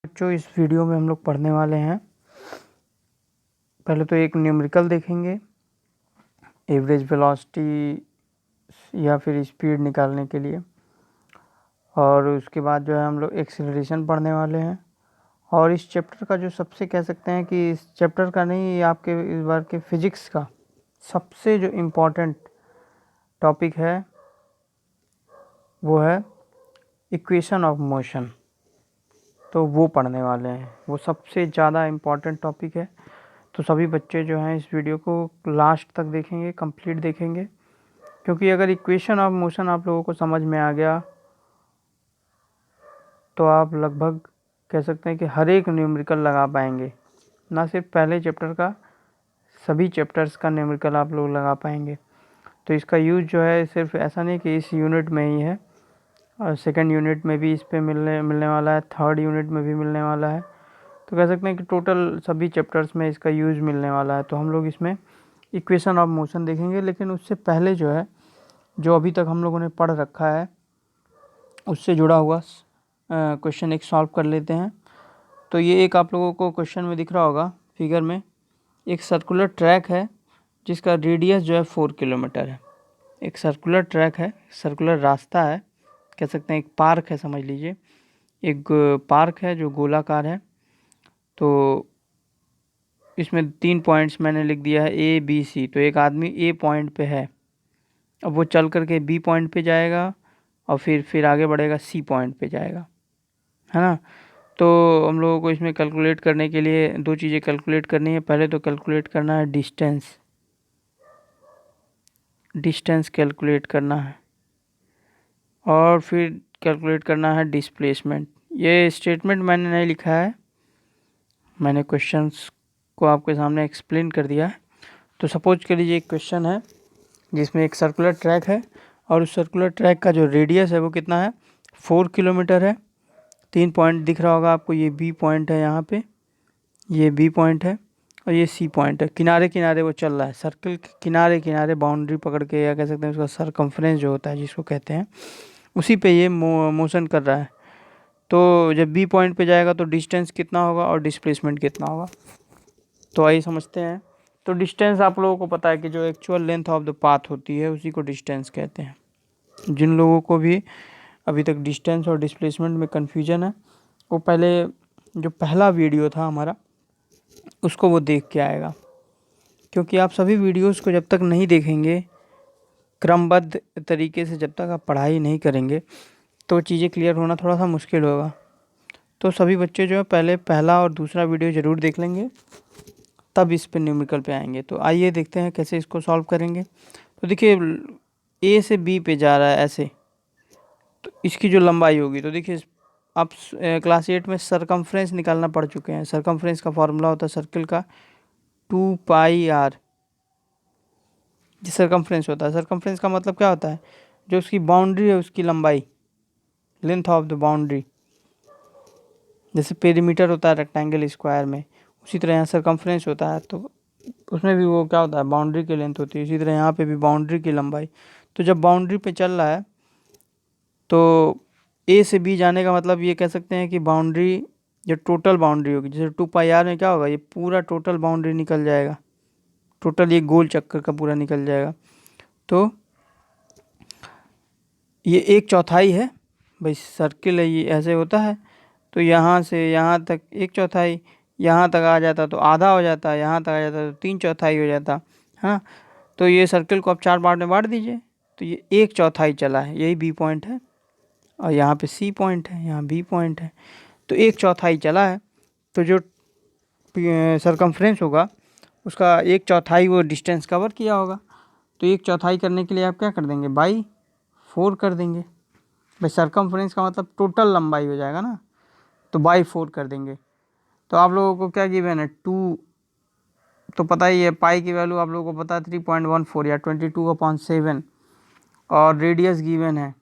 बच्चों, इस वीडियो में हम लोग पढ़ने वाले हैं। पहले तो एक न्यूमेरिकल देखेंगे, एवरेज वेलोसिटी या फिर स्पीड निकालने के लिए, और उसके बाद जो है हम लोग एक्सीलरेशन पढ़ने वाले हैं। और इस चैप्टर का जो सबसे कह सकते हैं कि इस चैप्टर का नहीं, आपके इस बार के फिजिक्स का सबसे जो इम्पोर्टेंट टॉपिक है वो है इक्वेशन ऑफ मोशन। तो वो पढ़ने वाले हैं, वो सबसे ज़्यादा इम्पॉर्टेंट टॉपिक है। तो सभी बच्चे जो हैं इस वीडियो को लास्ट तक देखेंगे, कंप्लीट देखेंगे, क्योंकि अगर इक्वेशन ऑफ मोशन आप लोगों को समझ में आ गया तो आप लगभग कह सकते हैं कि हर एक न्यूमेरिकल लगा पाएंगे। ना सिर्फ पहले चैप्टर का, सभी चैप्टर्स का न्यूमेरिकल आप लोग लगा पाएंगे। तो इसका यूज़ जो है सिर्फ ऐसा नहीं कि इस यूनिट में ही है, और सेकेंड यूनिट में भी इस पे मिलने वाला है, थर्ड यूनिट में भी मिलने वाला है। तो कह सकते हैं कि टोटल सभी चैप्टर्स में इसका यूज़ मिलने वाला है। तो हम लोग इसमें इक्वेशन ऑफ मोशन देखेंगे, लेकिन उससे पहले जो है, जो अभी तक हम लोगों ने पढ़ रखा है उससे जुड़ा हुआ क्वेश्चन एक सॉल्व कर लेते हैं। तो ये एक आप लोगों को क्वेश्चन में दिख रहा होगा फिगर में, एक सर्कुलर ट्रैक है जिसका रेडियस जो है 4 किलोमीटर है। एक सर्कुलर ट्रैक है, सर्कुलर रास्ता है, कह सकते हैं एक पार्क है, समझ लीजिए एक पार्क है जो गोलाकार है। तो इसमें 3 पॉइंट्स मैंने लिख दिया है ए बी सी। तो एक आदमी ए पॉइंट पे है, अब वो चल करके बी पॉइंट पे जाएगा और फिर आगे बढ़ेगा, सी पॉइंट पे जाएगा, है ना। तो हम लोगों को इसमें कैलकुलेट करने के लिए दो चीज़ें कैलकुलेट करनी है। पहले तो कैलकुलेट करना है डिस्टेंस कैलकुलेट करना है, और फिर कैलकुलेट करना है डिस्प्लेसमेंट। ये स्टेटमेंट मैंने नहीं लिखा है, मैंने क्वेश्चंस को आपके सामने एक्सप्लेन कर दिया है। तो सपोज कर लीजिए एक क्वेश्चन है जिसमें एक सर्कुलर ट्रैक है, और उस सर्कुलर ट्रैक का जो रेडियस है वो कितना है, 4 किलोमीटर है। 3 पॉइंट दिख रहा होगा आपको, ये बी पॉइंट है, यहाँ पे ये बी पॉइंट है और ये सी पॉइंट है। किनारे किनारे वो चल रहा है, सर्कल के किनारे किनारे बाउंड्री पकड़ के, या कह सकते हैं उसका सरकमफ्रेंस जो होता है जिसको कहते हैं, उसी पे ये मोशन कर रहा है। तो जब बी पॉइंट पे जाएगा तो डिस्टेंस कितना होगा और डिस्प्लेसमेंट कितना होगा, तो आइए समझते हैं। तो डिस्टेंस आप लोगों को पता है कि जो actual length of the path होती है उसी को डिस्टेंस कहते हैं। जिन लोगों को भी अभी तक डिस्टेंस और डिस्प्लेसमेंट में कन्फ्यूजन है, वो पहले जो पहला वीडियो था हमारा उसको वो देख के आएगा, क्योंकि आप सभी वीडियोस को जब तक नहीं देखेंगे क्रमबद्ध तरीके से, जब तक आप पढ़ाई नहीं करेंगे, तो चीज़ें क्लियर होना थोड़ा सा मुश्किल होगा। तो सभी बच्चे जो है पहले पहला और दूसरा वीडियो ज़रूर देख लेंगे, तब इस पे न्यूमेरिकल पे आएंगे। तो आइए देखते हैं कैसे इसको सॉल्व करेंगे। तो देखिए ए से बी पे जा रहा है ऐसे, तो इसकी जो लंबाई होगी, तो देखिए आप क्लास 8 में सरकमफ्रेंस निकालना पढ़ चुके हैं। सरकमफ्रेंस का फॉर्मूला होता है सर्कल का 2πr, जो सरकमफ्रेंस होता है। सरकमफ्रेंस का मतलब क्या होता है, जो उसकी बाउंड्री है उसकी लंबाई, लेंथ ऑफ द बाउंड्री। जैसे पेरीमीटर होता है रेक्टेंगल स्क्वायर में, उसी तरह यहाँ सरकमफ्रेंस होता है, तो उसमें भी वो क्या होता है, बाउंड्री की लेंथ होती है। इसी तरह यहाँ पे भी बाउंड्री की लंबाई। तो जब बाउंड्री पे चल रहा है तो ए से बी जाने का मतलब ये कह सकते हैं कि बाउंड्री जो टोटल बाउंड्री होगी, जैसे 2πr में क्या होगा, ये पूरा टोटल बाउंड्री निकल जाएगा, टोटल ये गोल चक्कर का पूरा निकल जाएगा। तो ये 1/4 है भाई, सर्किल है ये, ऐसे होता है। तो यहाँ से यहाँ तक 1/4, यहाँ तक आ जाता तो आधा हो जाता, यहाँ तक आ जाता तो 3/4 हो जाता, है ना। तो ये सर्किल को आप 4 पार्ट में बांट दीजिए, तो ये 1/4 चला है, यही बी पॉइंट है, और यहाँ पे सी पॉइंट है, यहाँ बी पॉइंट है। तो 1/4 चला है, तो जो सरकमफ्रेंस होगा उसका 1/4 वो डिस्टेंस कवर किया होगा। तो 1/4 करने के लिए आप क्या कर देंगे, बाई 4 कर देंगे भाई। सरकमफ्रेंस का मतलब टोटल लंबाई हो जाएगा ना, तो बाई 4 कर देंगे। तो आप लोगों को क्या गिवन है, 2, तो पता ही है पाई की वैल्यू आप लोगों को पता है 3.14 या 22/7, और रेडियस गिवन है।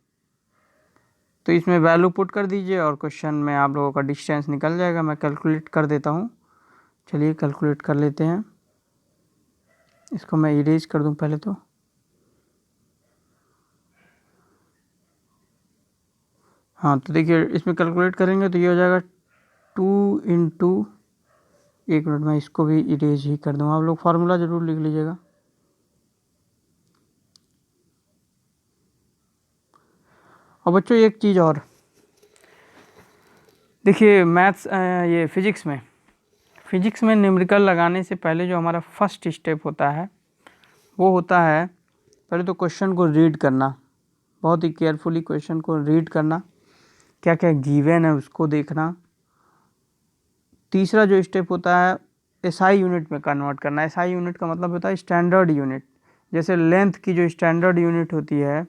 तो इसमें वैल्यू पुट कर दीजिए और क्वेश्चन में आप लोगों का डिस्टेंस निकल जाएगा। मैं कैलकुलेट कर देता हूँ, चलिए कैलकुलेट कर लेते हैं। इसको मैं इरेज कर दूँ पहले तो। हाँ, तो देखिए इसमें कैलकुलेट करेंगे तो ये हो जाएगा 2 × 1 मिनट में इसको भी इरेज ही कर दूँगा, आप लोग फार्मूला ज़रूर लिख लीजिएगा। और बच्चों एक चीज़ और देखिए, मैथ्स ये फिजिक्स में न्यूमेरिकल लगाने से पहले जो हमारा फर्स्ट स्टेप होता है वो होता है पहले तो क्वेश्चन को रीड करना, बहुत ही केयरफुली क्वेश्चन को रीड करना, क्या क्या गिवन है उसको देखना। तीसरा जो स्टेप होता है एसआई यूनिट में कन्वर्ट करना। एसआई यूनिट का मतलब होता है स्टैंडर्ड यूनिट। जैसे लेंथ की जो स्टैंडर्ड यूनिट होती है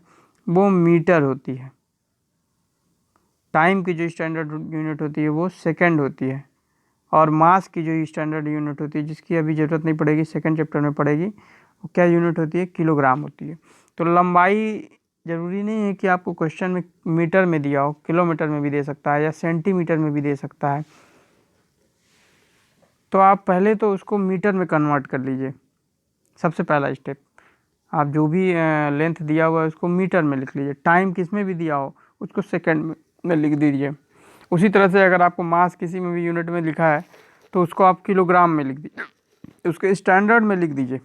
वो मीटर होती है, टाइम की जो स्टैंडर्ड यूनिट होती है वो सेकंड होती है, और मास की जो स्टैंडर्ड यूनिट होती है जिसकी अभी ज़रूरत नहीं पड़ेगी, सेकंड चैप्टर में पड़ेगी, वो क्या यूनिट होती है, किलोग्राम होती है। तो लंबाई ज़रूरी नहीं है कि आपको क्वेश्चन में मीटर में दिया हो, किलोमीटर में भी दे सकता है या सेंटीमीटर में भी दे सकता है। तो आप पहले तो उसको मीटर में कन्वर्ट कर लीजिए, सबसे पहला स्टेप। आप जो भी लेंथ दिया हुआ है उसको मीटर में लिख लीजिए, टाइम किस में भी दिया हो उसको सेकंड में लिख दीजिए। उसी तरह से अगर आपको मास किसी में भी यूनिट में लिखा है तो उसको आप किलोग्राम में लिख दीजिए, उसके स्टैंडर्ड में लिख दीजिए,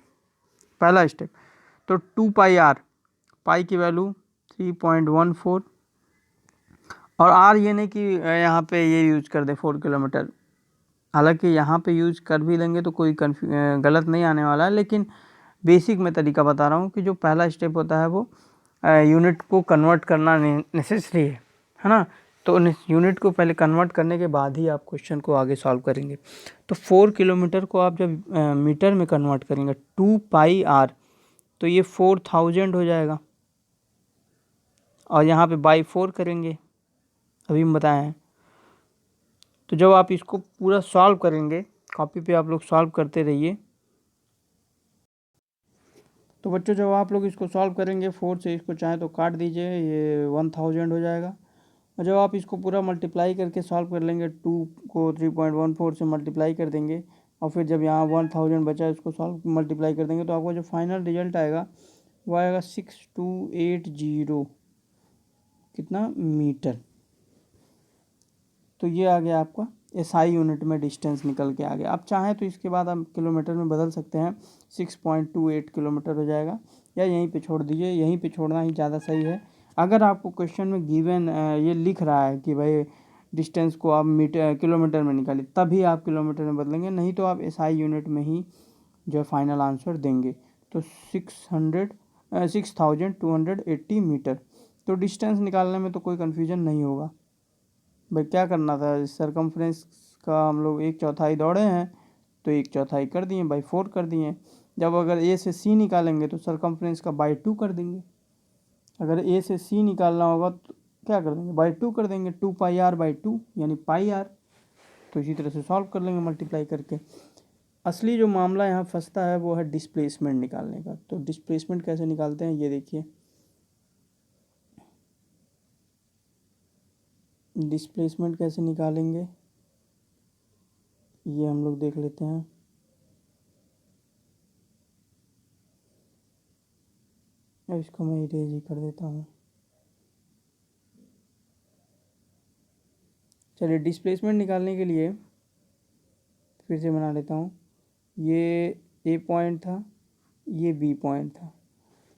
पहला स्टेप। तो 2πr, पाई की वैल्यू 3.14, और आर ये नहीं कि यहाँ पे ये यूज कर दे 4 किलोमीटर, हालांकि यहाँ पे यूज कर भी लेंगे तो कोई गलत नहीं आने वाला है, लेकिन बेसिक मैं तरीका बता रहा हूँ कि जो पहला स्टेप होता है वो यूनिट को कन्वर्ट करना नेसेसरी है ना। तो यूनिट को पहले कन्वर्ट करने के बाद ही आप क्वेश्चन को आगे सॉल्व करेंगे। तो 4 किलोमीटर को आप जब मीटर में कन्वर्ट करेंगे 2πr, तो ये 4000 हो जाएगा, और यहाँ पे बाई 4 करेंगे, अभी हम बताए हैं। तो जब आप इसको पूरा सॉल्व करेंगे, कॉपी पे आप लोग सॉल्व करते रहिए। तो बच्चों जब आप लोग इसको सॉल्व करेंगे 4 से इसको चाहे तो काट दीजिए, ये 1000 हो जाएगा। और जब आप इसको पूरा मल्टीप्लाई करके सॉल्व कर लेंगे, 2 को 3.14 से मल्टीप्लाई कर देंगे, और फिर जब यहाँ 1000 बचा इसको सॉल्व मल्टीप्लाई कर देंगे, तो आपको जो फाइनल रिजल्ट आएगा वो आएगा 6280 कितना मीटर। तो ये आ गया आपका एसआई यूनिट में डिस्टेंस निकल के आ गया। आप चाहें तो इसके बाद आप किलोमीटर में बदल सकते हैं, 6.28 किलोमीटर हो जाएगा, या यहीं पे छोड़ दीजिए, यहीं पे छोड़ना ही ज़्यादा सही है। अगर आपको क्वेश्चन में गिवन ये लिख रहा है कि भाई डिस्टेंस को आप किलोमीटर में निकालिए, तभी आप किलोमीटर में बदलेंगे, नहीं तो आप एसआई यूनिट में ही जो फाइनल आंसर देंगे। तो 6280 मीटर। तो डिस्टेंस निकालने में तो कोई कन्फ्यूजन नहीं होगा। भाई क्या करना था, सरकमफ्रेंस का हम लोग 1/4 दौड़े हैं तो 1/4 कर दिए, बाई 4 कर दिए। जब अगर ए से सी निकालेंगे तो सरकमफ्रेंस का बाई 2 कर देंगे। अगर ए से सी निकालना होगा तो क्या कर देंगे, बाई 2 कर देंगे, 2πr/2 यानी πr। तो इसी तरह से सॉल्व कर लेंगे मल्टीप्लाई करके। असली जो मामला यहाँ फंसता है वो है डिस्प्लेसमेंट निकालने का। तो डिस्प्लेसमेंट कैसे निकालते हैं ये देखिए। डिस्प्लेसमेंट कैसे निकालेंगे ये हम लोग देख लेते हैं। इसको मैं इरेज ही कर देता हूँ। चलिए डिस्प्लेसमेंट निकालने के लिए फिर से बना लेता हूँ। ये ए पॉइंट था, ये बी पॉइंट था,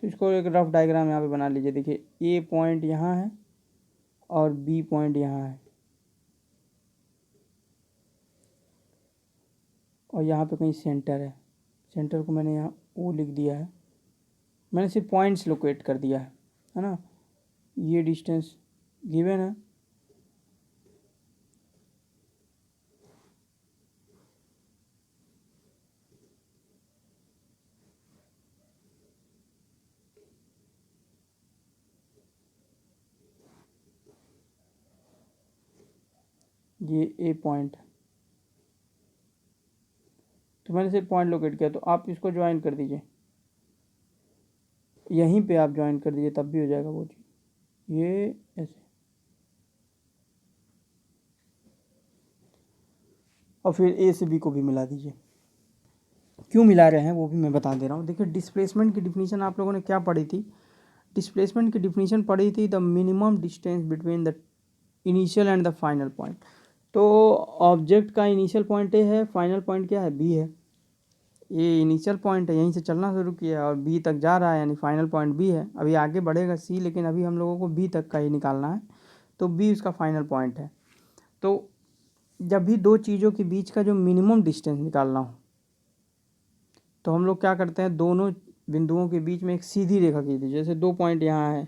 तो इसको एक रफ डायग्राम यहाँ पे बना लीजिए। देखिए ए पॉइंट यहाँ है और बी पॉइंट यहाँ है, और यहाँ पे कहीं सेंटर है। सेंटर को मैंने यहाँ ओ लिख दिया है, मैंने सिर्फ पॉइंट्स लोकेट कर दिया है ना। ये डिस्टेंस गिवन है, ये ए पॉइंट, तो मैंने सिर्फ पॉइंट लोकेट किया। तो आप इसको ज्वाइन कर दीजिए, यहीं पे आप ज्वाइन कर दीजिए तब भी हो जाएगा वो चीज़। ये ऐसे, और फिर ए से बी को भी मिला दीजिए। क्यों मिला रहे हैं वो भी मैं बता दे रहा हूँ। देखिए डिस्प्लेसमेंट की डिफिनीशन आप लोगों ने क्या पढ़ी थी, डिस्प्लेसमेंट की डिफिनीशन पढ़ी थी the minimum distance between the initial and the final point. तो ऑब्जेक्ट का इनिशियल पॉइंट ए है, फाइनल पॉइंट क्या है, बी है। ये इनिशियल पॉइंट है, यहीं से चलना शुरू किया और बी तक जा रहा है, यानी फाइनल पॉइंट बी है। अभी आगे बढ़ेगा सी, लेकिन अभी हम लोगों को बी तक का ही निकालना है, तो बी उसका फाइनल पॉइंट है। तो जब भी दो चीज़ों के बीच का जो मिनिमम डिस्टेंस निकालना हो, तो हम लोग क्या करते हैं, दोनों बिंदुओं के बीच में एक सीधी रेखा खींच दीजिए। जैसे दो पॉइंट यहाँ है,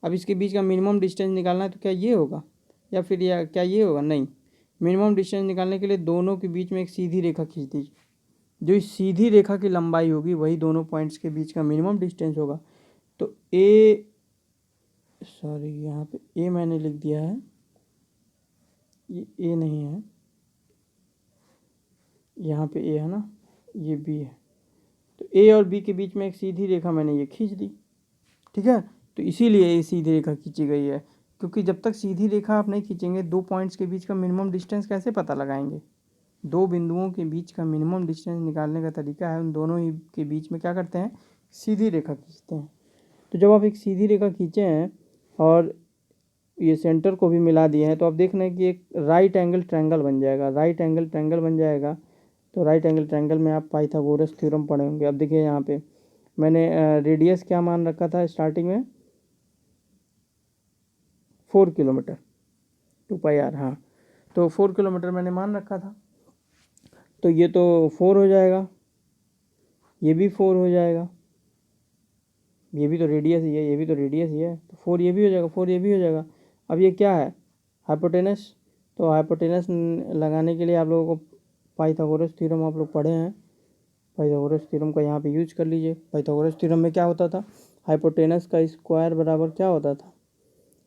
अब इसके बीच का मिनिमम डिस्टेंस निकालना है, तो क्या ये होगा या फिर क्या ये होगा, नहीं। मिनिमम डिस्टेंस निकालने के लिए दोनों के बीच में एक सीधी रेखा खींच दीजिए। जो इस सीधी रेखा की लंबाई होगी वही दोनों पॉइंट्स के बीच का मिनिमम डिस्टेंस होगा। तो ए, सॉरी यहाँ पे ए मैंने लिख दिया है, ये ए नहीं है, यहाँ पे ए है ना, ये बी है। तो ए और बी के बीच में एक सीधी रेखा मैंने ये खींच दी, ठीक है। तो इसीलिए ये सीधी रेखा खींची गई है, क्योंकि जब तक सीधी रेखा आप नहीं खींचेंगे, दो पॉइंट्स के बीच का मिनिमम डिस्टेंस कैसे पता लगाएंगे। दो बिंदुओं के बीच का मिनिमम डिस्टेंस निकालने का तरीका है, उन दोनों ही के बीच में क्या करते हैं, सीधी रेखा खींचते हैं। तो जब आप एक सीधी रेखा खींचे हैं और ये सेंटर को भी मिला दिए हैं, तो आप देख रहे हैं कि एक राइट एंगल ट्रायंगल बन जाएगा। राइट एंगल ट्रायंगल बन जाएगा, तो राइट एंगल ट्रायंगल में आप पाइथागोरस थ्योरम पढ़े होंगे। अब देखिए यहाँ पे मैंने रेडियस क्या मान रखा था स्टार्टिंग में, 4 किलोमीटर, 2πr, हाँ। तो 4 किलोमीटर मैंने मान रखा था, तो ये तो 4 हो जाएगा, ये भी 4 हो जाएगा, ये भी तो रेडियस ही है, ये भी तो रेडियस ही है, तो 4 ये भी हो जाएगा, 4 ये भी हो जाएगा। अब ये क्या है, हाइपोटेनस। तो हाइपोटेनस लगाने के लिए आप लोगों को पाइथागोरस थ्योरम आप लोग पढ़े हैं, पाइथागोरस थ्योरम का यहाँ पे यूज कर लीजिए। पाइथागोरस थ्योरम में क्या होता था, हाइपोटेनस का स्क्वायर बराबर क्या होता था,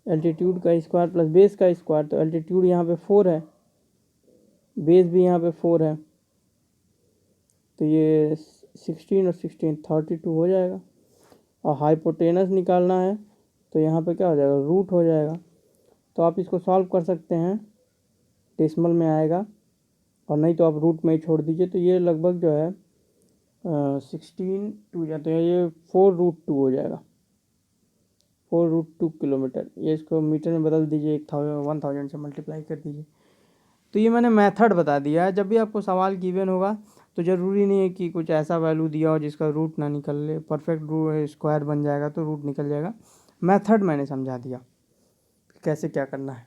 एल्टीट्यूड का स्क्वायर प्लस बेस का स्क्वायर। तो एल्टीट्यूड यहाँ पे 4 है, बेस भी यहाँ पे 4 है, तो ये 16 और 16 32 हो जाएगा। और हाइपोटेनस निकालना है, तो यहाँ पे क्या हो जाएगा, रूट हो जाएगा। तो आप इसको सॉल्व कर सकते हैं, डेसिमल में आएगा, और नहीं तो आप रूट में ही छोड़ दीजिए। तो ये लगभग जो है 16 टू जाते हैं, ये 4√2 हो जाएगा, 4√2 किलोमीटर। ये इसको मीटर में बदल दीजिए, 1000 से मल्टीप्लाई कर दीजिए। तो ये मैंने मेथड बता दिया है। जब भी आपको सवाल गिवन होगा, तो ज़रूरी नहीं है कि कुछ ऐसा वैल्यू दिया हो जिसका रूट ना निकल ले, परफेक्ट स्क्वायर बन जाएगा तो रूट निकल जाएगा। मेथड मैंने समझा दिया कैसे क्या करना है।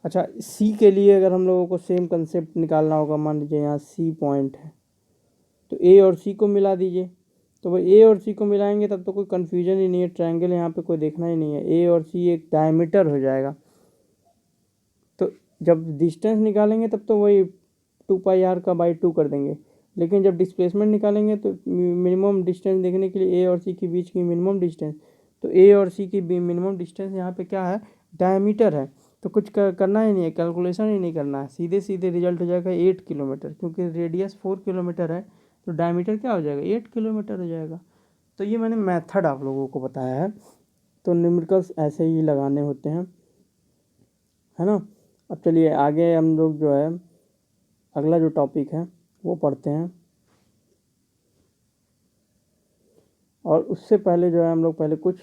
अच्छा, सी के लिए अगर हम लोगों को सेम कंसेप्ट निकालना होगा, मान लीजिए यहाँ सी पॉइंट है, तो ए और सी को मिला दीजिए। तो भाई ए और सी को मिलाएंगे तब तो कोई कन्फ्यूजन ही नहीं है, ट्रायंगल यहाँ पे कोई देखना ही नहीं है, ए और सी एक डायमीटर हो जाएगा। तो जब डिस्टेंस निकालेंगे तब तो वही 2πr का बाई 2 कर देंगे, लेकिन जब डिस्प्लेसमेंट निकालेंगे तो मिनिमम डिस्टेंस देखने के लिए ए और सी के बीच की मिनिमम डिस्टेंस, तो ए और सी की मिनिमम डिस्टेंस यहाँ पे क्या है, डायमीटर है। तो कुछ करना ही नहीं है, कैलकुलेशन ही नहीं करना है, सीधे सीधे रिजल्ट हो जाएगा 8 किलोमीटर, क्योंकि रेडियस 4 किलोमीटर है, तो डायमीटर क्या हो जाएगा, 8 किलोमीटर हो जाएगा। तो ये मैंने मेथड आप लोगों को बताया है। तो न्यूमेरिकल्स ऐसे ही लगाने होते हैं, है ना। अब चलिए आगे हम लोग जो है अगला जो टॉपिक है वो पढ़ते हैं। और उससे पहले जो है हम लोग पहले कुछ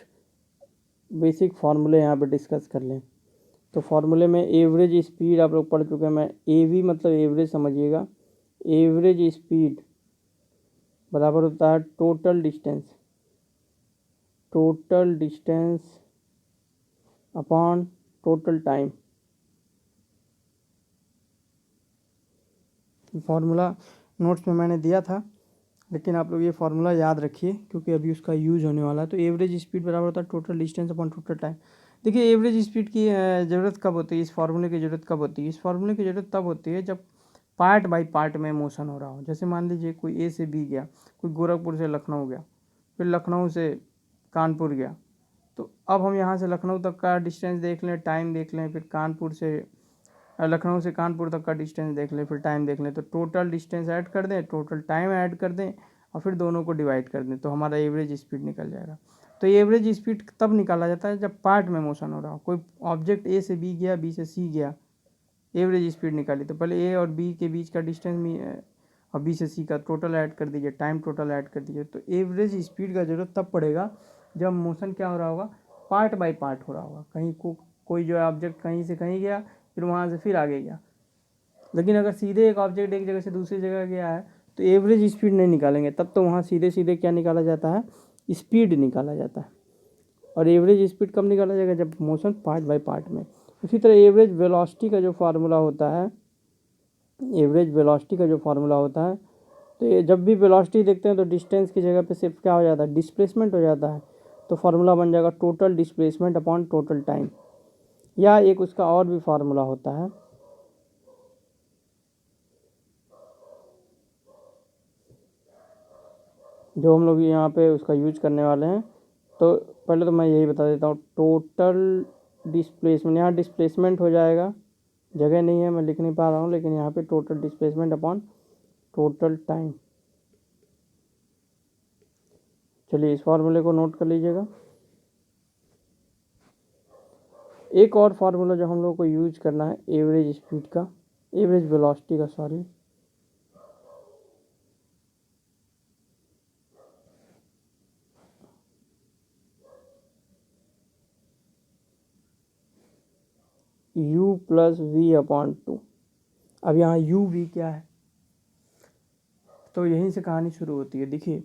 बेसिक फार्मूले यहाँ पे डिस्कस कर लें। तो फार्मूले में एवरेज स्पीड आप लोग पढ़ चुके हैं, मैं एवी मतलब एवरेज समझिएगा। एवरेज स्पीड बराबर होता है total distance, total distance upon total time. Formula notes में मैंने दिया था, लेकिन आप लोग ये फार्मूला याद रखिए क्योंकि अभी उसका यूज़ होने वाला है। तो एवरेज स्पीड बराबर होता है total distance upon total time. देखिए एवरेज स्पीड की ज़रूरत कब होती है, इस फार्मूले की ज़रूरत कब होती है, इस फार्मूले की ज़रूरत तब होती है जब पार्ट बाय पार्ट में मोशन हो रहा हो। जैसे मान लीजिए कोई ए से बी गया, कोई गोरखपुर से लखनऊ गया, फिर लखनऊ से कानपुर गया। तो अब हम यहाँ से लखनऊ तक का डिस्टेंस देख लें, टाइम देख लें, फिर कानपुर से लखनऊ से कानपुर तक का डिस्टेंस देख लें, फिर टाइम देख लें। तो टोटल डिस्टेंस ऐड कर दें, टोटल टाइम ऐड कर दें, और फिर दोनों को डिवाइड कर दें, तो हमारा एवरेज स्पीड निकल जाएगा। तो एवरेज स्पीड तब निकाला जाता है जब पार्ट में मोशन हो रहा हो। कोई ऑब्जेक्ट ए से बी गया, बी से सी गया, एवरेज स्पीड निकाली, तो पहले ए और बी के बीच का डिस्टेंस और बी से सी का टोटल ऐड कर दीजिए, टाइम टोटल ऐड कर दीजिए। तो एवरेज स्पीड का ज़रूरत तब पड़ेगा जब मोशन क्या हो रहा होगा, पार्ट बाय पार्ट हो रहा होगा। कहीं कोई जो है ऑब्जेक्ट कहीं से कहीं गया, फिर वहाँ से फिर आगे गया, लेकिन अगर सीधे एक ऑब्जेक्ट एक जगह से दूसरी जगह गया है तो एवरेज स्पीड नहीं निकालेंगे, तब तो वहाँ सीधे सीधे क्या निकाला जाता है, स्पीड निकाला जाता है। और एवरेज स्पीड कब निकाला जाएगा, जब मोशन पार्ट बाय पार्ट में। उसी तरह एवरेज वेलोसिटी का जो फार्मूला होता है, एवरेज वेलोसिटी का जो फार्मूला होता है, तो ये जब भी वेलोसिटी देखते हैं तो डिस्टेंस की जगह पे सिर्फ क्या हो जाता है, डिस्प्लेसमेंट हो जाता है। तो फार्मूला बन जाएगा total displacement upon total time. या एक उसका और भी फार्मूला होता है, जो हम लोग यहाँ पे उसका यूज करने वाले हैं। तो पहले तो मैं यही बता देता हूँ, टोटल डिस्प्लेसमेंट, यहाँ डिस्प्लेसमेंट हो जाएगा, जगह नहीं है मैं लिख नहीं पा रहा हूँ, लेकिन यहाँ पे total displacement upon total time. चलिए इस फार्मूले को नोट कर लीजिएगा। एक और फार्मूला जो हम लोग को यूज करना है एवरेज स्पीड का, एवरेज वेलोसिटी का, sorry, u plus v upon 2। अब यहाँ u v क्या है, तो यहीं से कहानी शुरू होती है। देखिए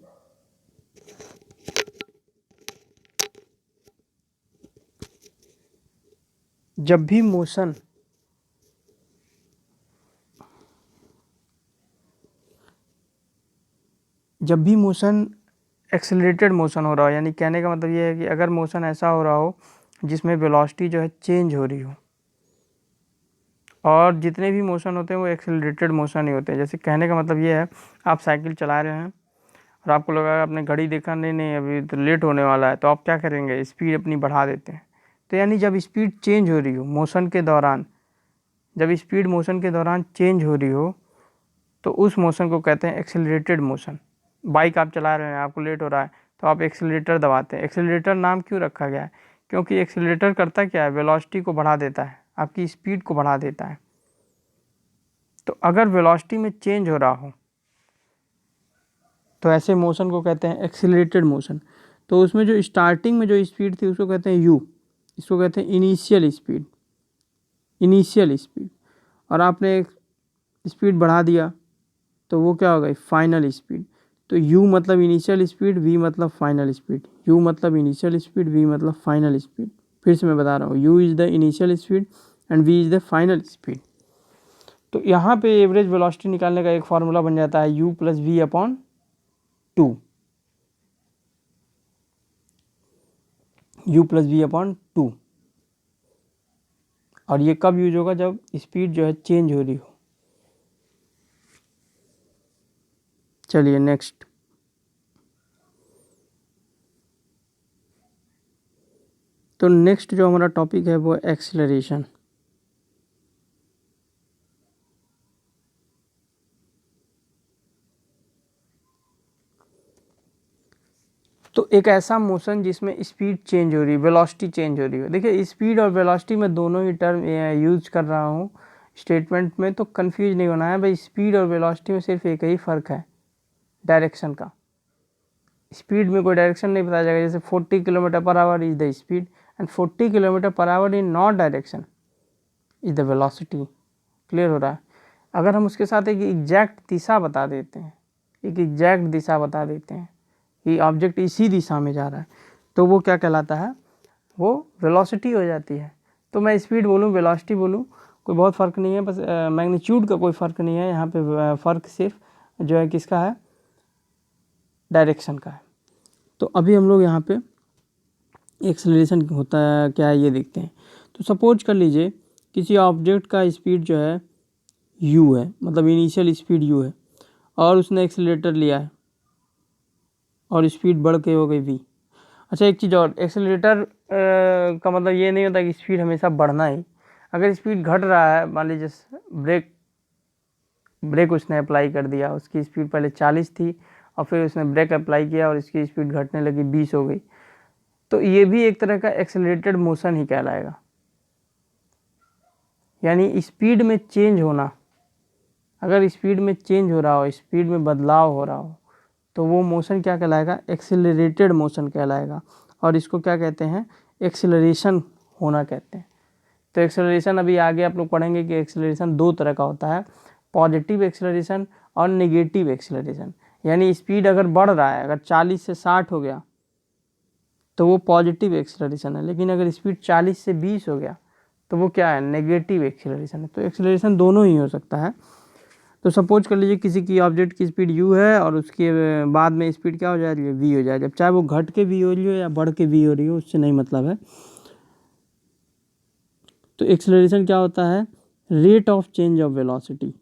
जब भी मोशन एक्सेलरेटेड मोशन हो रहा हो, यानी कहने का मतलब ये है कि अगर मोशन ऐसा हो रहा हो जिसमें वेलोसिटी जो है चेंज हो रही हो, और जितने भी मोशन होते हैं वो एक्सेलरेटेड मोशन ही होते हैं। जैसे कहने का मतलब ये है, आप साइकिल चला रहे हैं और आपको लगा आपने घड़ी देखा, नहीं नहीं अभी तो लेट होने वाला है, तो आप क्या करेंगे, स्पीड अपनी बढ़ा देते हैं। तो यानी जब स्पीड चेंज हो रही हो मोशन के दौरान, जब स्पीड मोशन के दौरान चेंज हो रही हो, तो उस मोशन को कहते हैं एक्सेलरेटेड मोशन। बाइक आप चला रहे हैं, आपको लेट हो रहा है, तो आप एक्सेलरेटर दबाते हैं। एक्सेलरेटर नाम क्यों रखा गया है, क्योंकि एक्सेलरेटर करता क्या है, वेलोसिटी को बढ़ा देता है, आपकी स्पीड को बढ़ा देता है। तो अगर वेलोसिटी में चेंज हो रहा हो तो ऐसे मोशन को कहते हैं एक्सेलरेटेड मोशन। तो उसमें जो स्टार्टिंग में जो स्पीड थी उसको कहते हैं यू, इसको कहते हैं इनिशियल स्पीड, इनिशियल स्पीड। और आपने एक स्पीड बढ़ा दिया तो वो क्या हो गई, फाइनल स्पीड। तो u मतलब इनिशियल स्पीड, v मतलब फाइनल स्पीड, u मतलब इनिशियल स्पीड, v मतलब फाइनल स्पीड। फिर से मैं बता रहा हूँ, u is the initial speed and v is the final speed. तो यहाँ पे एवरेज वेलोसिटी निकालने का एक फार्मूला बन जाता है u plus v upon 2, u plus v upon 2। और ये कब यूज होगा, जब स्पीड जो है चेंज हो रही हो। चलिए नेक्स्ट, तो नेक्स्ट जो हमारा टॉपिक है वो एक्सेलरेशन। तो एक ऐसा मोशन जिसमें स्पीड चेंज हो रही है, वेलोसिटी चेंज हो रही है। देखिए स्पीड और वेलोसिटी में दोनों ही टर्म यूज कर रहा हूँ स्टेटमेंट में, तो कंफ्यूज नहीं होना है भाई। स्पीड और वेलोसिटी में सिर्फ एक ही फ़र्क है, डायरेक्शन का। स्पीड में कोई डायरेक्शन नहीं बताया जाएगा, जैसे 40 kilometre per hour is the speed and 40 kilometre per hour in not direction is the velocity. Clear हो रहा है। अगर हम उसके साथ एक एग्जैक्ट दिशा बता देते हैं, एक एग्जैक्ट दिशा बता देते हैं कि ऑब्जेक्ट इसी दिशा में जा रहा है, तो वो क्या कहलाता है, वो वेलोसिटी हो जाती है। तो मैं स्पीड बोलूँ वेलोसिटी बोलूँ, कोई बहुत फ़र्क नहीं है, बस मैग्नीट्यूड का कोई फ़र्क नहीं है यहाँ पे। फ़र्क सिर्फ जो है किसका है, डायरेक्शन का है। तो अभी हम लोग यहाँ पे एक्सेलरेशन होता है क्या है ये देखते हैं। तो सपोज कर लीजिए किसी ऑब्जेक्ट का स्पीड जो है u है, मतलब इनिशियल स्पीड u है, और उसने एक्सेलरेटर लिया है और स्पीड बढ़ के हो गई v। अच्छा एक चीज़ और, एक्सेलरेटर का मतलब ये नहीं होता कि स्पीड हमेशा बढ़ना ही। अगर स्पीड घट रहा है, मान लीजिए ब्रेक उसने अप्लाई कर दिया, उसकी स्पीड पहले 40 थी और फिर उसने ब्रेक अप्लाई किया और इसकी स्पीड घटने लगी 20 हो गई, तो ये भी एक तरह का एक्सेलरेटेड मोशन ही कहलाएगा। यानी स्पीड में चेंज होना, अगर स्पीड में चेंज हो रहा हो, स्पीड में बदलाव हो रहा हो, तो वो मोशन क्या कहलाएगा, एक्सेलरेटेड मोशन कहलाएगा। और इसको क्या कहते हैं, एक्सेलरेशन होना कहते हैं। तो एक्सेलरेशन अभी आगे आप लोग पढ़ेंगे कि एक्सेलरेशन दो तरह का होता है, पॉजिटिव एक्सेलरेशन और नेगेटिव एक्सेलरेशन। यानी स्पीड अगर बढ़ रहा है, अगर 40 से 60 हो गया तो वो पॉजिटिव एक्सेलरेशन है, लेकिन अगर स्पीड 40 से 20 हो गया तो वो क्या है, नेगेटिव एक्सेलरेशन है। तो एक्सेलरेशन दोनों ही हो सकता है। तो सपोज कर लीजिए किसी की ऑब्जेक्ट की स्पीड u है और उसके बाद में स्पीड क्या हो जा रही है, v हो जाए। जब चाहे वो घट के v हो रही हो या बढ़ के v हो रही हो, उससे नहीं मतलब है। तो एक्सेलरेशन क्या होता है, rate of change of velocity.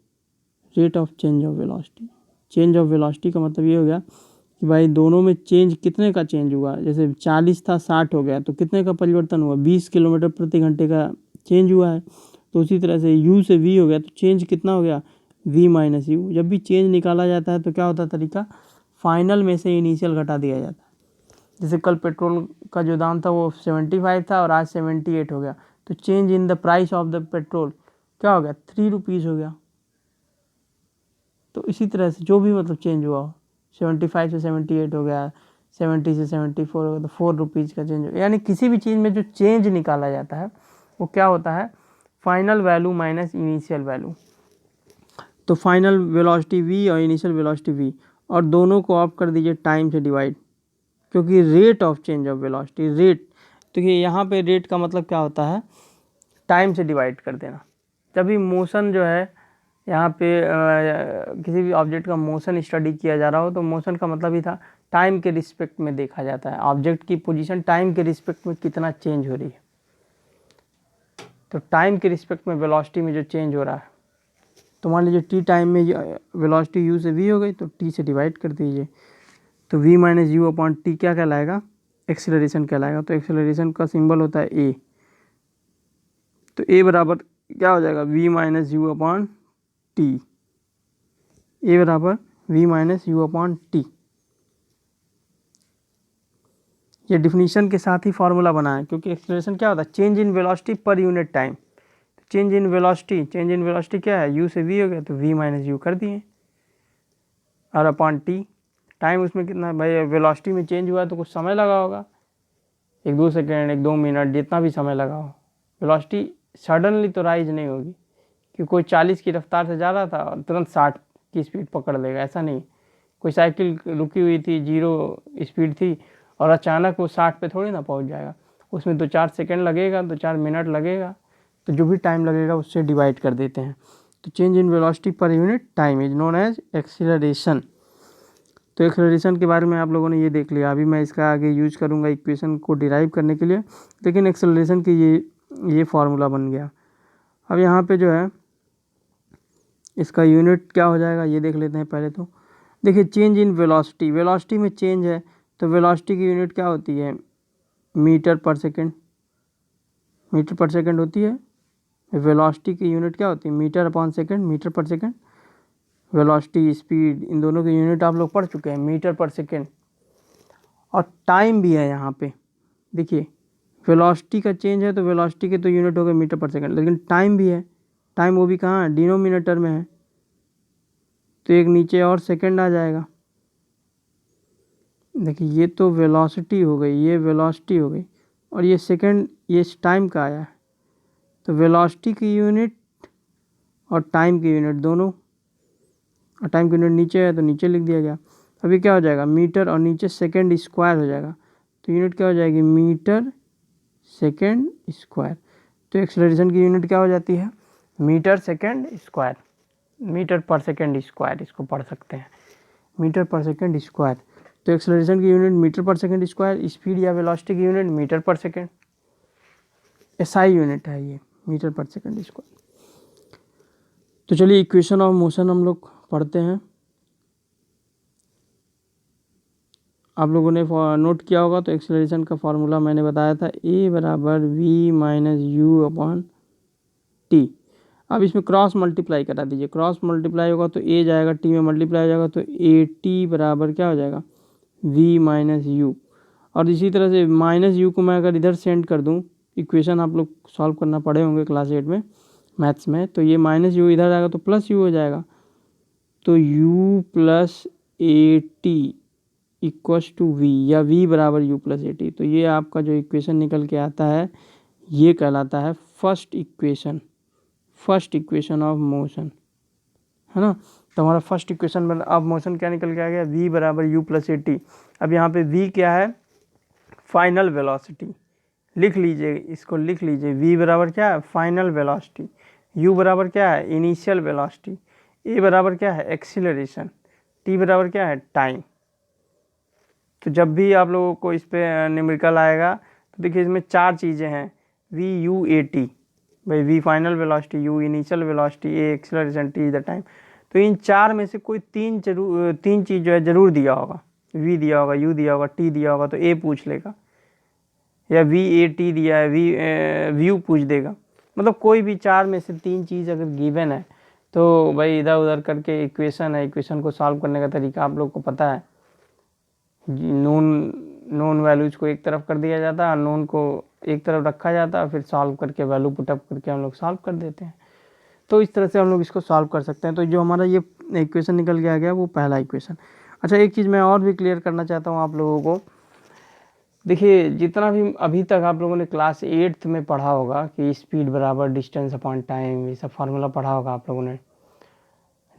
Rate of change of velocity, change of velocity का मतलब ये हो गया कि भाई दोनों में चेंज कितने का चेंज हुआ। जैसे 40 था 60 हो गया तो कितने का परिवर्तन हुआ, 20 किलोमीटर प्रति घंटे का चेंज हुआ है। तो उसी तरह से u से v हो गया तो चेंज कितना हो गया, v माइनस यू। जब भी चेंज निकाला जाता है तो क्या होता है तरीका, फाइनल में से इनिशियल घटा दिया जाता है। जैसे कल पेट्रोल का जो दाम था वो 75 था और आज 78 हो गया, तो change in the price of the petrol क्या हो गया, 3 रुपीज़ हो गया। तो इसी तरह से जो भी मतलब चेंज हुआ हो, 75 से 78 हो गया, 70 से 74 हो गया, तो 4 रुपीज़ का चेंज हो गया। यानी किसी भी चीज़ में जो चेंज निकाला जाता है वो क्या होता है, final value minus initial value. तो फाइनल वेलोसिटी v और इनिशियल वेलोसिटी v, और दोनों को आप कर दीजिए टाइम से डिवाइड, क्योंकि rate of change of velocity, rate, तो ये यहाँ पे रेट का मतलब क्या होता है, टाइम से डिवाइड कर देना। जब भी मोशन जो है यहाँ पे किसी भी ऑब्जेक्ट का मोशन स्टडी किया जा रहा हो तो मोशन का मतलब ही था टाइम के रिस्पेक्ट में देखा जाता है, ऑब्जेक्ट की पोजीशन टाइम के रिस्पेक्ट में कितना चेंज हो रही है। तो टाइम के रिस्पेक्ट में वेलोसिटी में जो चेंज हो रहा है, तो मान लीजिए टी टाइम में वेलोसिटी u से v हो गई तो t से डिवाइड कर दीजिए, तो v minus u upon T क्या कहलाएगा, एक्सेलरेशन कहलाएगा। तो एक्सेलरेशन का सिंबल होता है a, तो a बराबर क्या हो जाएगा, v minus u upon T, a बराबर v minus u upon T. ये डिफिनीशन के साथ ही फार्मूला बना है, क्योंकि एक्सेलरेशन क्या होता है, change in velocity per unit time. Change in velocity क्या है, u से v हो गया तो v माइनस यू कर दिए, और अपॉन टी, टाइम उसमें कितना, भाई वेलोसिटी में चेंज हुआ है तो कुछ समय लगा होगा, 1-2 सेकेंड 1-2 मिनट, जितना भी समय लगा हो। वेलोसिटी सडनली तो राइज नहीं होगी कि कोई 40 की रफ्तार से जा रहा था और तुरंत 60 की स्पीड पकड़ लेगा, ऐसा नहीं। कोई साइकिल रुकी हुई थी, 0 स्पीड थी, और अचानक वो 60 पे थोड़ी ना पहुंच जाएगा, उसमें 2-4 सेकेंड लगेगा, 2-4 मिनट लगेगा। तो जो भी टाइम लगेगा उससे डिवाइड कर देते हैं। तो change in velocity per unit time is known as acceleration. तो एक्सेलरेशन के बारे में आप लोगों ने ये देख लिया। अभी मैं इसका आगे यूज करूँगा इक्वेशन को डिराइव करने के लिए, लेकिन एक्सेलरेशन की ये फार्मूला बन गया। अब यहाँ पे जो है इसका यूनिट क्या हो जाएगा ये देख लेते हैं पहले। तो देखिए चेंज इन वेलोसिटी, वेलोसिटी में चेंज है तो वेलोसिटी की यूनिट क्या होती है, मीटर पर सेकेंड, मीटर पर सेकेंड होती है। वेलोसिटी की यूनिट क्या होती है, मीटर अपॉन सेकेंड, मीटर पर सेकेंड। वेलोसिटी, स्पीड, इन दोनों की यूनिट आप लोग पढ़ चुके हैं, मीटर पर सेकेंड। और टाइम भी है यहाँ पे, देखिए वेलोसिटी का चेंज है तो वेलोसिटी के तो यूनिट हो गए मीटर पर सेकेंड, लेकिन टाइम भी है, टाइम वो भी कहाँ है, डिनोमिनेटर में है, तो एक नीचे और सेकेंड आ जाएगा। देखिए ये तो वेलोसिटी हो गई, ये वेलोसिटी हो गई, और ये सेकेंड, ये टाइम का आया है। तो वेलोसिटी की यूनिट और टाइम की यूनिट दोनों, और टाइम की यूनिट नीचे है तो नीचे लिख दिया गया। अभी क्या हो जाएगा, मीटर और नीचे सेकेंड स्क्वायर हो जाएगा, तो यूनिट क्या हो जाएगी, मीटर सेकेंड स्क्वायर। तो एक्सेलरेशन की यूनिट क्या हो जाती है, मीटर सेकेंड स्क्वायर, मीटर पर सेकेंड स्क्वायर इसको पढ़ सकते हैं, मीटर पर सेकेंड स्क्वायर। तो एक्सेलरेशन की यूनिट मीटर पर सेकेंड स्क्वायर, स्पीड या वेलोसिटी की यूनिट मीटर पर सेकेंड, एसआई यूनिट है ये, मीटर पर सेकेंड स्क्वायर। तो चलिए इक्वेशन ऑफ मोशन हम लोग पढ़ते हैं। आप लोगों ने नोट किया होगा तो एक्सेलरेशन का फार्मूला मैंने बताया था, a बराबर v minus u upon T. अब इसमें क्रॉस मल्टीप्लाई करा दीजिए, क्रॉस मल्टीप्लाई होगा तो a जाएगा t में मल्टीप्लाई हो जाएगा, तो ए टी बराबर क्या हो जाएगा, v माइनस यू। और इसी तरह से माइनस यू को मैं अगर इधर सेंड कर दूं, इक्वेशन आप लोग सॉल्व करना पड़े होंगे क्लास 8 में मैथ्स में, तो ये माइनस यू इधर आएगा तो प्लस यू हो जाएगा, तो u plus a t equals to v, या v बराबर u प्लस ए टी। तो ये आपका जो इक्वेशन निकल के आता है ये कहलाता है फर्स्ट इक्वेशन ऑफ मोशन, है ना। तो हमारा फर्स्ट इक्वेशन ऑफ मोशन क्या निकल के आ गया, v बराबर u प्लस ए टी। अब यहाँ पे v क्या है, फाइनल वेलोसिटी, लिख लीजिए इसको, लिख लीजिए v बराबर क्या है, फाइनल वेलोसिटी, u बराबर क्या है, इनिशियल वेलोसिटी, a बराबर क्या है, एक्सीलरेशन, t बराबर क्या है, टाइम। तो जब भी आप लोगों को इस पे न्यूमेरिकल आएगा तो देखिए इसमें चार चीज़ें हैं, v u a t, भाई v final velocity, u initial velocity, a acceleration, t the time. तो इन चार में से कोई तीन चीज़ जो है जरूर दिया होगा, v दिया होगा, u दिया होगा, t दिया होगा तो a पूछ लेगा, या v a t दिया है, v u पूछ देगा। मतलब कोई भी चार में से तीन चीज़ अगर गिवन है तो भाई इधर उधर करके इक्वेशन है, इक्वेशन को सॉल्व करने का तरीका आप लोग को पता है। नोन वैल्यूज को एक तरफ कर दिया जाता है, अननोन को एक तरफ रखा जाता है, फिर सॉल्व करके वैल्यू पुटअप करके हम लोग सॉल्व कर देते हैं। तो इस तरह से हम लोग इसको सॉल्व कर सकते हैं। तो जो हमारा ये इक्वेशन निकल के आ गया वो पहला इक्वेशन। अच्छा, एक चीज़ मैं और भी क्लियर करना चाहता हूँ आप लोगों को। देखिए जितना भी अभी तक आप लोगों ने क्लास 8th में पढ़ा होगा कि स्पीड बराबर डिस्टेंस अपॉन टाइम, ये सब फार्मूला पढ़ा होगा आप लोगों ने,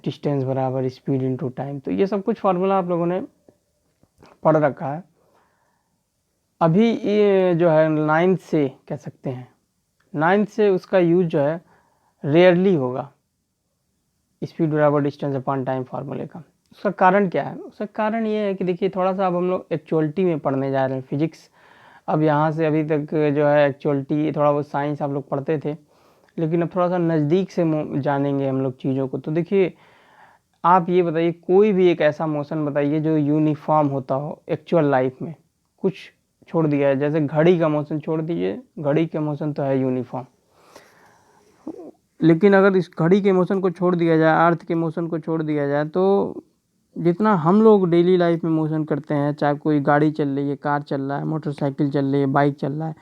डिस्टेंस बराबर स्पीड इनटू टाइम, तो ये सब कुछ फार्मूला आप लोगों ने पढ़ रखा है। अभी ये जो है 9th से कह सकते हैं, 9th से उसका यूज जो है रेयरली होगा, स्पीड बराबर डिस्टेंस अपॉन टाइम फार्मूले का। उसका कारण क्या है, उसका कारण ये है कि देखिए थोड़ा सा अब हम लोग एक्चुअलिटी में पढ़ने जा रहे हैं, फिजिक्स। अब यहाँ से अभी तक जो है एक्चुअलिटी, थोड़ा बहुत साइंस आप लोग पढ़ते थे, लेकिन अब थोड़ा सा नज़दीक से जानेंगे हम लोग चीज़ों को। तो देखिए आप ये बताइए, कोई भी एक ऐसा मोशन बताइए जो यूनिफॉर्म होता हो एक्चुअल लाइफ में, कुछ छोड़ दिया है, जैसे घड़ी का मोशन छोड़ दीजिए, घड़ी का मोशन तो है यूनिफॉर्म, लेकिन अगर इस घड़ी के मोशन को छोड़ दिया जाए, अर्थ के मोशन को छोड़ दिया जाए, तो जितना हम लोग डेली लाइफ में मोशन करते हैं, चाहे कोई गाड़ी चल रही है, कार चल रहा है, मोटरसाइकिल चल रही है, बाइक चल रहा है,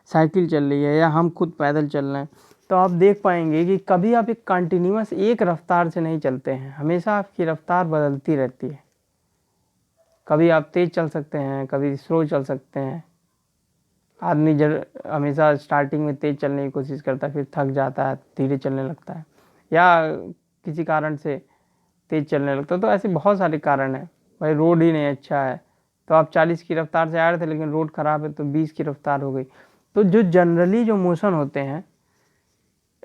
साइकिल चल रही है, या हम खुद पैदल चल रहे हैं, तो आप देख पाएंगे कि कभी आप एक कंटिन्यूअस एक रफ्तार से नहीं चलते हैं, हमेशा आपकी रफ्तार बदलती रहती है। कभी आप तेज़ चल सकते हैं, कभी स्लो चल सकते हैं। आदमी हमेशा स्टार्टिंग में तेज़ चलने की कोशिश करता है, फिर थक जाता है, धीरे चलने लगता है, या किसी कारण से तेज़ चलने लगता है। तो ऐसे बहुत सारे कारण हैं। भाई रोड ही नहीं अच्छा है, तो आप 40 की रफ्तार से आ रहे थे, लेकिन रोड ख़राब है तो 20 की रफ्तार हो गई। तो जो जनरली जो मोशन होते हैं,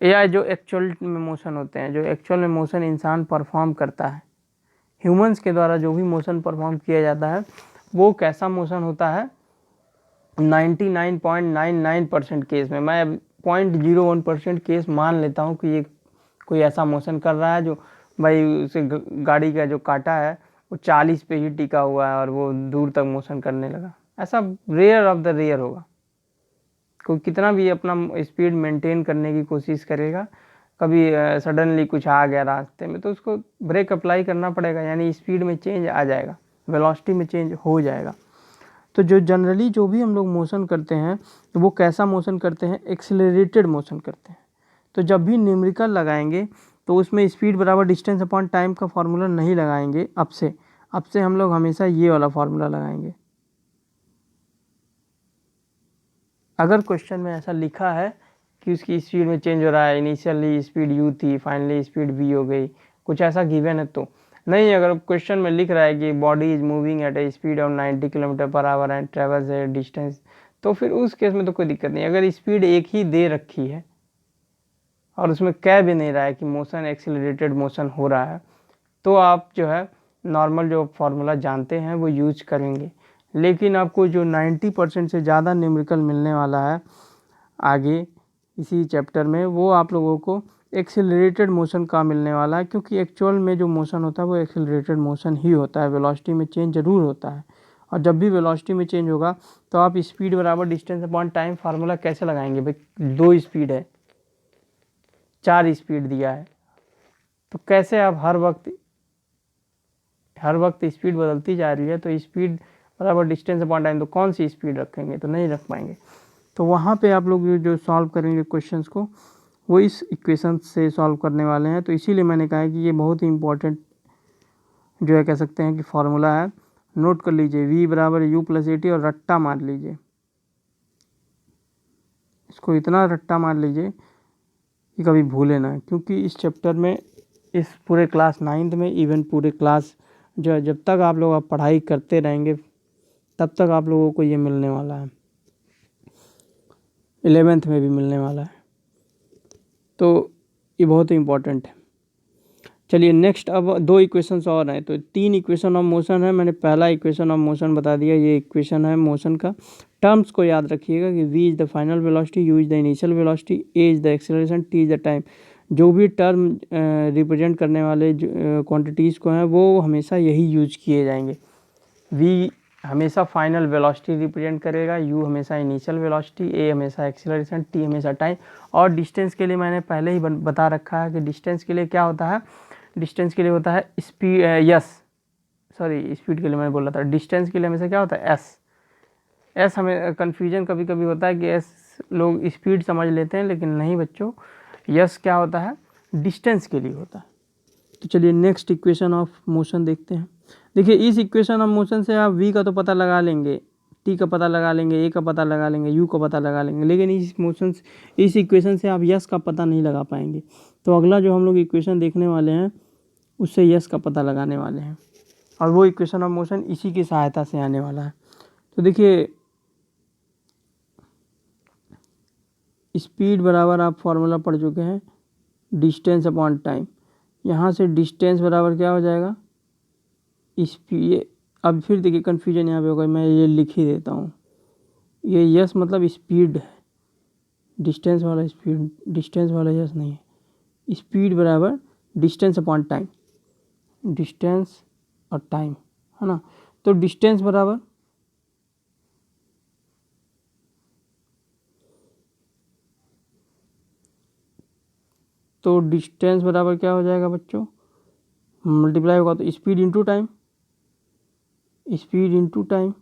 या जो एक्चुअल में मोशन होते हैं, जो एक्चुअल में मोशन इंसान परफॉर्म करता है, ह्यूमंस के द्वारा जो भी मोशन परफॉर्म किया जाता है, वो कैसा मोशन होता है, 99.99% केस में, मैं 0.01% केस मान लेता हूँ कि ये कोई ऐसा मोशन कर रहा है जो भाई उसे गाड़ी का जो कांटा है वो 40 पे ही टिका हुआ है और वो दूर तक मोशन करने लगा। ऐसा रेयर ऑफ द रेयर होगा। कोई कितना भी अपना स्पीड मेंटेन करने की कोशिश करेगा, कभी सडनली कुछ आ गया रास्ते में तो उसको ब्रेक अप्लाई करना पड़ेगा, यानी स्पीड में चेंज आ जाएगा, वेलोसिटी में चेंज हो जाएगा। तो जो जनरली जो भी हम लोग मोशन करते हैं तो वो कैसा मोशन करते हैं, एक्सेलरेटेड मोशन करते हैं। तो जब भी न्यूमेरिकल लगाएंगे तो उसमें स्पीड बराबर डिस्टेंस अपॉन टाइम का फार्मूला नहीं लगाएंगे। अब से हम लोग हमेशा ये वाला फार्मूला लगाएंगे। अगर क्वेश्चन में ऐसा लिखा है कि उसकी स्पीड में चेंज हो रहा है, इनिशियली स्पीड u थी, फाइनली स्पीड v हो गई, कुछ ऐसा गिवन है तो नहीं। अगर क्वेश्चन में लिख रहा है कि body is moving at A speed of 90 kilometre per hour and travels A distance, तो फिर उस केस में तो कोई दिक्कत नहीं। अगर स्पीड एक ही दे रखी है और उसमें कह भी नहीं रहा है कि मोशन एक्सेलरेटेड मोशन हो रहा है, तो आप जो है नॉर्मल जो फार्मूला जानते हैं वो यूज करेंगे। लेकिन आपको जो 90% से ज़्यादा न्यूमेरिकल मिलने वाला है आगे इसी चैप्टर में, वो आप लोगों को एक्सेलरेटेड मोशन का मिलने वाला है, क्योंकि एक्चुअल में जो मोशन होता है वो एक्सेलरेटेड मोशन ही होता है। वेलोसिटी में चेंज ज़रूर होता है, और जब भी वेलोसिटी में चेंज होगा तो आप स्पीड बराबर डिस्टेंस अपॉन टाइम फार्मूला कैसे लगाएंगे। भाई 2 स्पीड है, 4 स्पीड दिया है, तो कैसे आप हर वक्त स्पीड बदलती जा रही है, तो स्पीड बराबर डिस्टेंस अपॉन टाइम, तो कौन सी स्पीड रखेंगे, तो नहीं रख पाएंगे। तो वहाँ पे आप लोग जो सॉल्व करेंगे क्वेश्चंस को, वो इस इक्वेशन से सॉल्व करने वाले हैं। तो इसीलिए मैंने कहा है कि ये बहुत ही इंपॉर्टेंट जो है कह सकते हैं कि फार्मूला है। नोट कर लीजिए, v बराबर u प्लस ए टी, और रट्टा मार लीजिए। इसको इतना रट्टा मार लीजिए कि कभी भूले ना, क्योंकि इस चैप्टर में, इस पूरे क्लास 9th में, इवन पूरे क्लास जो जब तक आप लोग आप पढ़ाई करते रहेंगे तब तक आप लोगों को ये मिलने वाला है, 11th में भी मिलने वाला है, तो ये बहुत ही इम्पोर्टेंट है। चलिए नेक्स्ट, अब 2 इक्वेशंस और हैं, तो 3 इक्वेशन ऑफ मोशन है। मैंने पहला इक्वेशन ऑफ मोशन बता दिया, ये इक्वेशन है मोशन का। टर्म्स को याद रखिएगा कि v is the final velocity, u is the initial velocity, a is the acceleration, t is the time. जो भी टर्म रिप्रेजेंट करने वाले क्वांटिटीज़ को हैं वो हमेशा यही यूज किए जाएंगे। v हमेशा फाइनल वेलोसिटी रिप्रेजेंट करेगा, u हमेशा इनिशियल वेलोसिटी, a हमेशा एक्सेलरेशन, t हमेशा टाइम। और डिस्टेंस के लिए मैंने पहले ही बता रखा है कि डिस्टेंस के लिए क्या होता है, डिस्टेंस के लिए होता है स्पीड, सॉरी स्पीड के लिए मैंने बोला था, डिस्टेंस के लिए हमेशा क्या होता है एस। हमें कन्फ्यूजन कभी कभी होता है कि एस लोग स्पीड समझ लेते हैं, लेकिन नहीं बच्चों, यस क्या होता है, डिस्टेंस के लिए होता है। तो चलिए नेक्स्ट इक्वेशन ऑफ मोशन देखते हैं। देखिए इस इक्वेशन ऑफ मोशन से आप v का तो पता लगा लेंगे, t का पता लगा लेंगे, a का पता लगा लेंगे, u का पता लगा लेंगे, लेकिन इस इक्वेशन से आप यस का पता नहीं लगा पाएंगे। तो अगला जो हम लोग इक्वेशन देखने वाले हैं उससे यस का पता लगाने वाले हैं, और वो इक्वेशन ऑफ मोशन इसी की सहायता से आने वाला है। तो देखिए स्पीड बराबर आप फॉर्मूला पढ़ चुके हैं, डिस्टेंस अपॉन टाइम। यहाँ से डिस्टेंस बराबर क्या हो जाएगा, स्पीड। अब फिर देखिए कन्फ्यूजन यहाँ पे होगा, मैं ये लिख ही देता हूँ, ये यस मतलब स्पीड है, डिस्टेंस वाला स्पीड, डिस्टेंस वाला यस नहीं है। स्पीड बराबर डिस्टेंस अपॉन टाइम, डिस्टेंस और टाइम, है ना। तो डिस्टेंस बराबर क्या हो जाएगा बच्चों, मल्टीप्लाई होगा तो speed into time, speed into time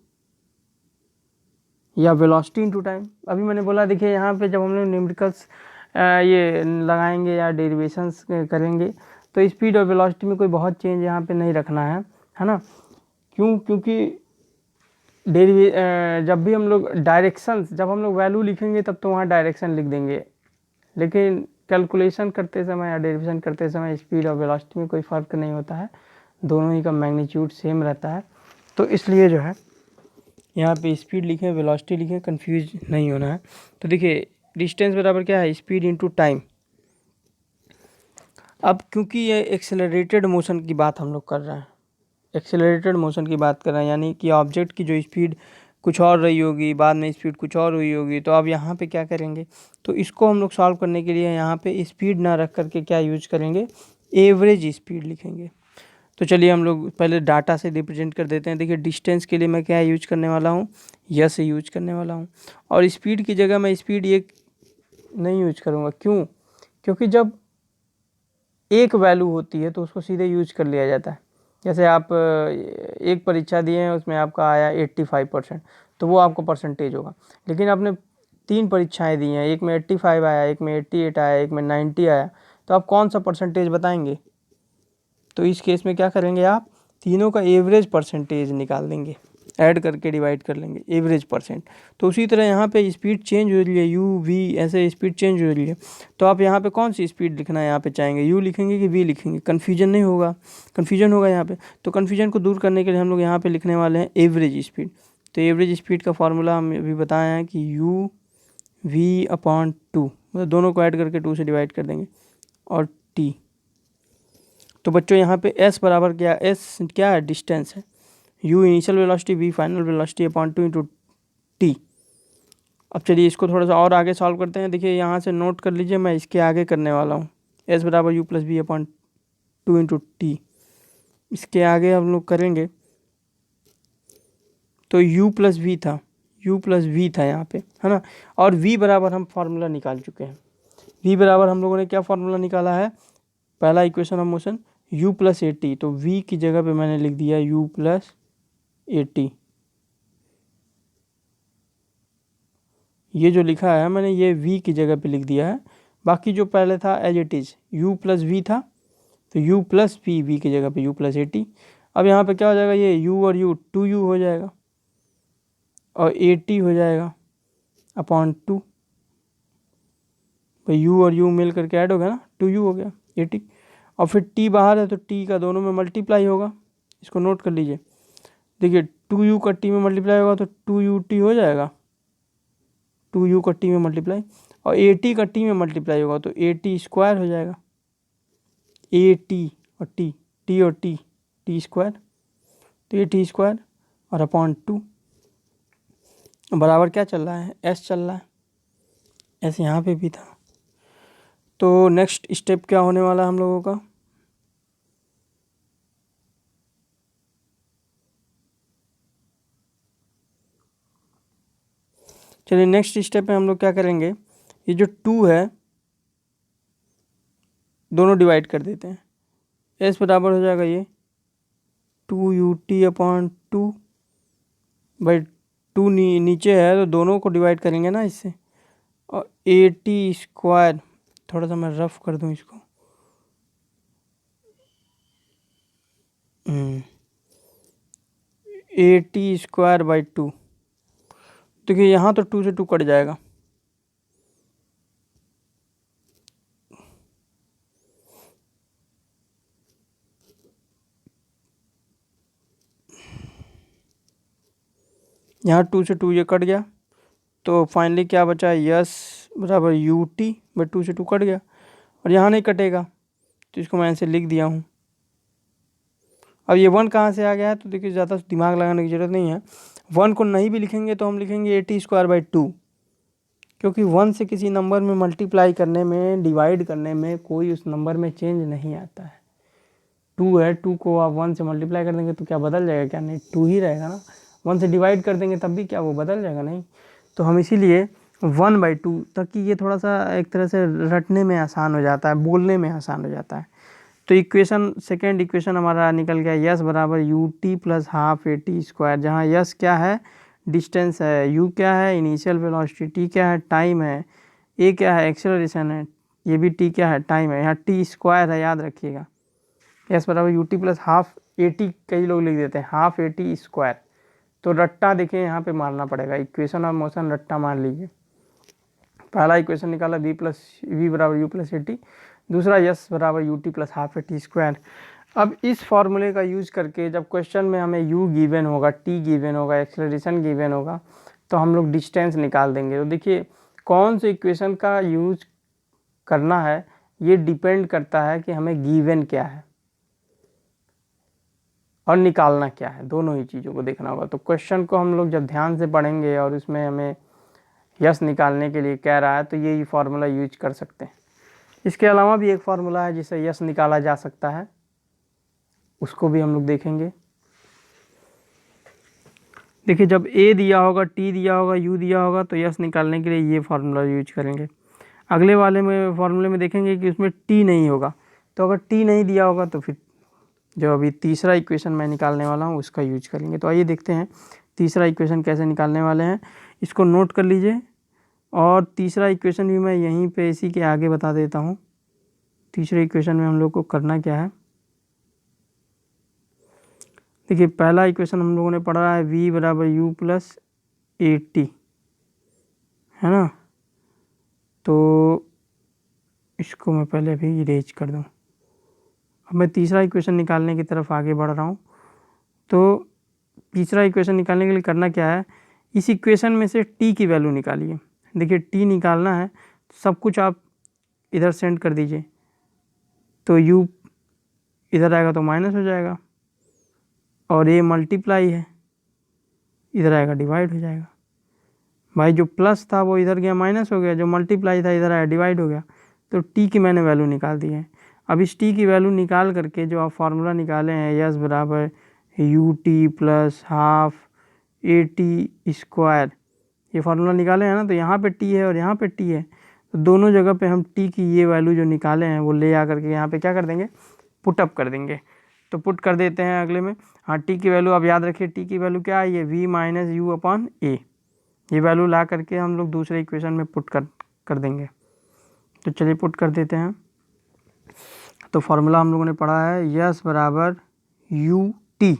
या वेलोसिटी इंटू टाइम। अभी मैंने बोला देखिए यहाँ पे जब हम लोग न्यूमेरिकल्स ये लगाएंगे या डेरिवेशंस करेंगे तो स्पीड और वेलोसिटी में कोई बहुत चेंज यहाँ पे नहीं रखना है ना। क्योंकि जब भी हम लोग डायरेक्शंस, जब हम लोग वैल्यू लिखेंगे तब तो वहाँ डायरेक्शन लिख देंगे, लेकिन कैलकुलेशन करते समय या डेरिवेशन करते समय स्पीड और वेलोसिटी में कोई फ़र्क नहीं होता है, दोनों ही का मैग्नीट्यूड सेम रहता है। तो इसलिए जो है यहाँ पे स्पीड लिखें, वेलोसिटी लिखें, कंफ्यूज नहीं होना है। तो देखिए डिस्टेंस बराबर क्या है, स्पीड इंटू टाइम। अब क्योंकि ये एक्सेलरेटेड मोशन की बात हम लोग कर रहे हैं, एक्सेलरेटेड मोशन की बात कर रहे हैं, यानी कि ऑब्जेक्ट की जो स्पीड कुछ और रही होगी, बाद में स्पीड कुछ और हुई होगी, तो अब यहाँ पे क्या करेंगे, तो इसको हम लोग सॉल्व करने के लिए यहाँ पे स्पीड ना रख करके क्या यूज करेंगे, एवरेज स्पीड लिखेंगे। तो चलिए हम लोग पहले डाटा से रिप्रेजेंट कर देते हैं। देखिए डिस्टेंस के लिए मैं क्या यूज करने वाला हूँ, यस यूज करने वाला हूँ, और स्पीड की जगह मैं स्पीड एक नहीं यूज करूँगा। क्यों, क्योंकि जब एक वैल्यू होती है तो उसको सीधे यूज कर लिया जाता है। जैसे आप एक परीक्षा दिए हैं, उसमें आपका आया 85%, तो वो आपको परसेंटेज होगा। लेकिन आपने 3 परीक्षाएं दी हैं, एक में 85 आया, एक में 88 आया, एक में 90 आया, तो आप कौन सा परसेंटेज बताएंगे। तो इस केस में क्या करेंगे, आप तीनों का एवरेज परसेंटेज निकाल देंगे, ऐड करके डिवाइड कर लेंगे एवरेज परसेंट। तो उसी तरह यहाँ पे स्पीड चेंज हो रही है, यू वी ऐसे स्पीड चेंज हो रही है, तो आप यहाँ पे कौन सी स्पीड लिखना है, यहाँ पे चाहेंगे यू लिखेंगे कि वी लिखेंगे, कन्फ्यूजन नहीं होगा, कन्फ्यूजन होगा यहाँ पे। तो कन्फ्यूजन को दूर करने के लिए हम लोग यहाँ पे लिखने वाले हैं एवरेज स्पीड। तो एवरेज स्पीड का फॉर्मूला हम अभी बताए हैं कि यू वी अपॉन 2, मतलब दोनों को ऐड करके 2 से डिवाइड कर देंगे, और टी। तो बच्चों यहाँ पे s बराबर क्या, s क्या है, डिस्टेंस है, u initial velocity, v final velocity upon 2 into T. अब चलिए इसको थोड़ा सा और आगे सॉल्व करते हैं। देखिए यहाँ से नोट कर लीजिए, मैं इसके आगे करने वाला हूँ, s बराबर u plus v upon 2 into t. इसके आगे हम लोग करेंगे तो u प्लस वी था, यहाँ पे, है ना। और v बराबर हम फार्मूला निकाल चुके हैं। v बराबर हम लोगों ने क्या फार्मूला निकाला है, पहला equation of motion u plus a t, तो v की जगह पे मैंने लिख दिया u प्लस ए टी। ये जो लिखा है मैंने, ये v की जगह पे लिख दिया है, बाकी जो पहले था as it is u plus v था, तो u प्लस पी, वी की जगह पे u प्लस ए टी। अब यहाँ पे क्या हो जाएगा, ये u और u 2u हो जाएगा, और ए टी हो जाएगा अपॉन 2। भाई यू और यू मिल करके ऐड हो गया ना, 2u हो गया 80। और फिर t बाहर है तो t का दोनों में मल्टीप्लाई होगा, इसको नोट कर लीजिए। देखिए 2u का t में मल्टीप्लाई होगा तो 2ut हो जाएगा, 2u का t में मल्टीप्लाई, और 80 का t में मल्टीप्लाई होगा तो 80 स्क्वायर हो जाएगा। 80 और t और t स्क्वायर, तो 80 स्क्वायर और अपॉन 2 बराबर क्या चल रहा है, s चल रहा है, s यहाँ पे भी था। तो नेक्स्ट स्टेप क्या होने वाला हम लोगों का, चलिए नेक्स्ट स्टेप में हम लोग क्या करेंगे, ये जो 2 है दोनों डिवाइड कर देते हैं, s बराबर हो जाएगा ये 2ut अपॉन 2, भाई 2 नीचे है तो दोनों को डिवाइड करेंगे ना इससे, और 80 स्क्वायर, थोड़ा सा मैं रफ कर दूं इसको, 80 स्क्वायर बाई 2, देखिए यहाँ तो 2 से 2 कट जाएगा, यहाँ 2 से 2 ये कट गया, तो फाइनली क्या बचा, यस बराबर यू टी बाई 2 से 2 कट गया, और यहाँ नहीं कटेगा तो इसको मैं ऐसे लिख दिया हूँ। अब ये 1 कहाँ से आ गया है, तो देखिए ज़्यादा दिमाग लगाने की ज़रूरत नहीं है, 1 को नहीं भी लिखेंगे तो हम लिखेंगे 80 स्क्वायर बाई 2, क्योंकि 1 से किसी नंबर में मल्टीप्लाई करने में, डिवाइड करने में कोई उस नंबर में चेंज नहीं आता है। 2 है, 2 को आप 1 से मल्टीप्लाई कर देंगे तो क्या बदल जाएगा, क्या नहीं, 2 ही रहेगा ना। 1 से डिवाइड कर देंगे तब भी क्या वो बदल जाएगा, नहीं। तो हम इसीलिए 1/2, ताकि ये थोड़ा सा एक तरह से रटने में आसान हो जाता है, बोलने में आसान हो जाता है। तो इक्वेशन, सेकेंड इक्वेशन हमारा निकल गया, यस बराबर U T plus half A T square, जहाँ यस क्या है, डिस्टेंस है, यू क्या है, इनिशियल वेलोसिटी, टी क्या है, टाइम है, ए क्या है, एक्सेलरेशन है, ये भी टी क्या है, टाइम है, यहाँ टी स्क्वायर है, याद रखिएगा। यस बराबर U T plus half A T, कई लोग लिख देते हैं हाफ ए टी स्क्वायर, तो रट्टा देखिए यहाँ पे मारना पड़ेगा, इक्वेशन ऑफ मोशन रट्टा मार लीजिए। पहला इक्वेशन निकाला वी बराबर यू प्लस ए टी, दूसरा यस बराबर U T plus half A T square. अब इस फॉर्मूले का यूज करके जब क्वेश्चन में हमें यू गिवन होगा, टी गिवन होगा, एक्सेलरेशन गिवन होगा, तो हम लोग डिस्टेंस निकाल देंगे। तो देखिए कौन से इक्वेशन का यूज करना है ये डिपेंड करता है कि हमें गिवन क्या है और निकालना क्या है, दोनों ही चीज़ों को देखना होगा। तो क्वेश्चन को हम लोग जब ध्यान से पढ़ेंगे और उसमें हमें यस निकालने के लिए कह रहा है तो ये फार्मूला यूज कर सकते हैं। इसके अलावा भी एक फार्मूला है जिससे यस निकाला जा सकता है, उसको भी हम लोग देखेंगे। देखिए जब ए दिया होगा, टी दिया होगा, यू दिया होगा, तो यस निकालने के लिए ये फार्मूला यूज करेंगे। अगले वाले में फार्मूले में देखेंगे कि उसमें टी नहीं होगा, तो अगर टी नहीं दिया होगा तो फिर जो अभी तीसरा इक्वेशन मैं निकालने वाला हूँ उसका यूज करेंगे। तो आइए देखते हैं तीसरा इक्वेशन कैसे निकालने वाले हैं, इसको नोट कर लीजिए। और तीसरा इक्वेशन भी मैं यहीं पे इसी के आगे बता देता हूँ। तीसरे इक्वेशन में हम लोग को करना क्या है, देखिए पहला इक्वेशन हम लोगों ने पढ़ा है v बराबर यू प्लस ए टी, है ना। तो इसको मैं पहले अभी इरेज कर दूँ। अब मैं तीसरा इक्वेशन निकालने की तरफ आगे बढ़ रहा हूँ। तो तीसरा इक्वेशन निकालने के लिए करना क्या है, इस इक्वेशन में से t की वैल्यू निकालिए। देखिए t निकालना है, सब कुछ आप इधर सेंड कर दीजिए, तो u इधर आएगा तो माइनस हो जाएगा, और ये मल्टीप्लाई है, इधर आएगा डिवाइड हो जाएगा। भाई जो प्लस था वो इधर गया माइनस हो गया, जो मल्टीप्लाई था इधर आया डिवाइड हो गया। तो टी की मैंने वैल्यू निकाल दी है। अब इस टी की वैल्यू निकाल करके जो आप फार्मूला निकाले हैं, यस बराबर U T plus half A T square, ये फार्मूला निकाले हैं ना, तो यहाँ पे टी है और यहाँ पे टी है, तो दोनों जगह पे हम टी की ये वैल्यू जो निकाले हैं वो ले आ करके यहाँ पे क्या कर देंगे, पुटअप कर देंगे। तो पुट कर देते हैं अगले में। हाँ टी की वैल्यू अब याद रखिए, टी की वैल्यू क्या है, ये वी माइनस यू अपॉन ए, ये वैल्यू ला करके हम लोग दूसरे इक्वेशन में पुट कर देंगे। तो चलिए पुट कर देते हैं। तो फार्मूला हम लोगों ने पढ़ा है यस बराबर यू टी,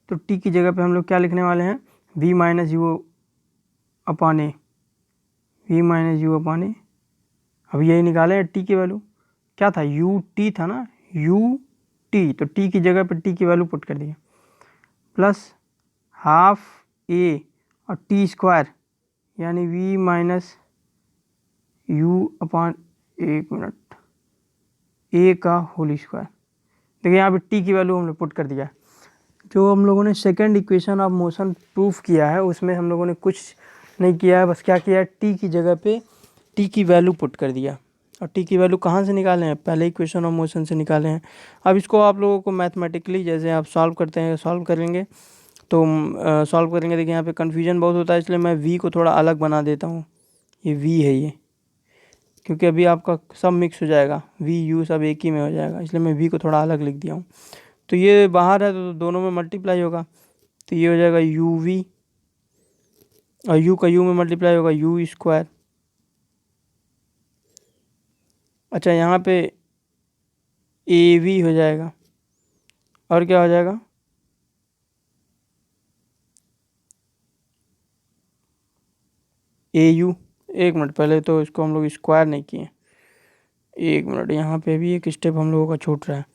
तो टी की जगह पे हम लोग क्या लिखने वाले हैं, v minus u upon a, v minus u upon a अभी यही निकाले टी की वैल्यू, क्या था यू टी था ना, यू टी, तो टी की जगह पर टी की वैल्यू पुट कर दिया, प्लस हाफ ए और टी स्क्वायर यानी वी माइनस यू अपॉन, एक मिनट, ए का होल स्क्वायर। देखिए यहाँ पे टी की वैल्यू हमने पुट कर दिया। जो हम लोगों ने second equation of motion proof किया है उसमें हम लोगों ने कुछ नहीं किया है, बस क्या किया है, टी की जगह पे टी की वैल्यू पुट कर दिया। और टी की वैल्यू कहाँ से निकाले हैं, पहले इक्वेशन ऑफ मोशन से निकाले हैं। अब इसको आप लोगों को मैथमेटिकली जैसे आप सॉल्व करते हैं सॉल्व करेंगे, तो सॉल्व करेंगे। देखिए यहाँ पे कन्फ्यूजन बहुत होता है, इसलिए मैं वी को थोड़ा अलग बना देता हूँ। ये वी है ये, क्योंकि अभी आपका सब मिक्स हो जाएगा, वी यू सब एक ही में हो जाएगा, इसलिए मैं वी को थोड़ा अलग लिख दिया हूँ। तो ये बाहर है तो दोनों में मल्टीप्लाई होगा, तो ये हो जाएगा यू वी, और यू का यू में मल्टीप्लाई होगा यू स्क्वायर। अच्छा यहाँ पे ए वी हो जाएगा, और क्या हो जाएगा, ए यू। एक मिनट, पहले तो इसको हम लोग स्क्वायर नहीं किए, एक मिनट, यहाँ पे भी एक स्टेप हम लोगों का छूट रहा है।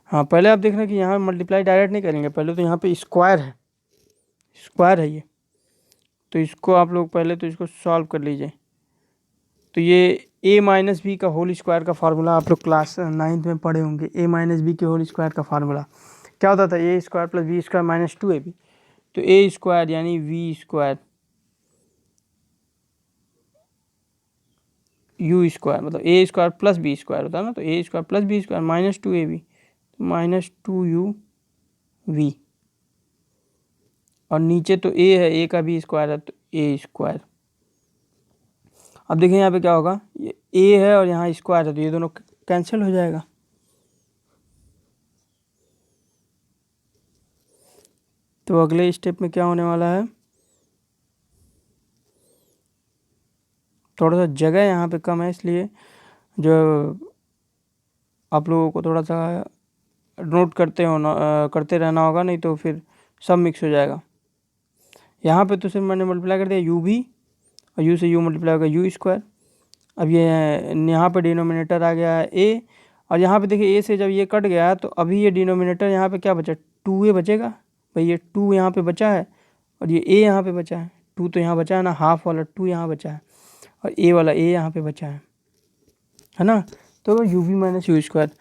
हाँ पहले आप देख रहे हैं कि यहाँ मल्टीप्लाई डायरेक्ट नहीं करेंगे, पहले तो यहाँ पे स्क्वायर है, स्क्वायर है ये, तो इसको आप लोग पहले तो इसको सॉल्व कर लीजिए। तो ये ए माइनस बी का होल स्क्वायर का फार्मूला आप लोग क्लास 9th में पढ़े होंगे। ए माइनस बी के होल स्क्वायर का फार्मूला क्या होता था, a square plus b square minus 2ab। तो ए स्क्वायर यानी वी स्क्वायर यू स्क्वायर, मतलब a square plus b square होता है ना, तो a square plus b square minus 2ab, minus 2u v, और नीचे तो ए है, ए का भी स्क्वायर है तो ए स्क्वायर। अब देखिए यहाँ पे क्या होगा, ये ए है और यहाँ स्क्वायर है, तो ये दोनों कैंसिल हो जाएगा। तो अगले स्टेप में क्या होने वाला है, थोड़ा सा जगह यहाँ पे कम है, इसलिए जो आप लोगों को थोड़ा सा नोट करते रहना होगा, नहीं तो फिर सब मिक्स हो जाएगा। यहाँ पे तो सिर्फ मैंने मल्टीप्लाई कर दिया यू भी, और यू से यू मल्टीप्लाई होगा यू स्क्वायर। अब ये यहाँ पे डिनोमिनेटर आ गया है ए, और यहाँ पे देखिए ए से जब ये कट गया तो अभी ये डिनोमिनेटर यहाँ पे क्या बचा, 2a बचेगा। भाई ये 2 यहाँ पे बचा है और ये a यहाँ पे बचा है, 2 तो यहाँ बचा है ना, हाफ वाला 2 यहाँ बचा है और a वाला a यहाँ पे बचा है ना। तो u v minus u square.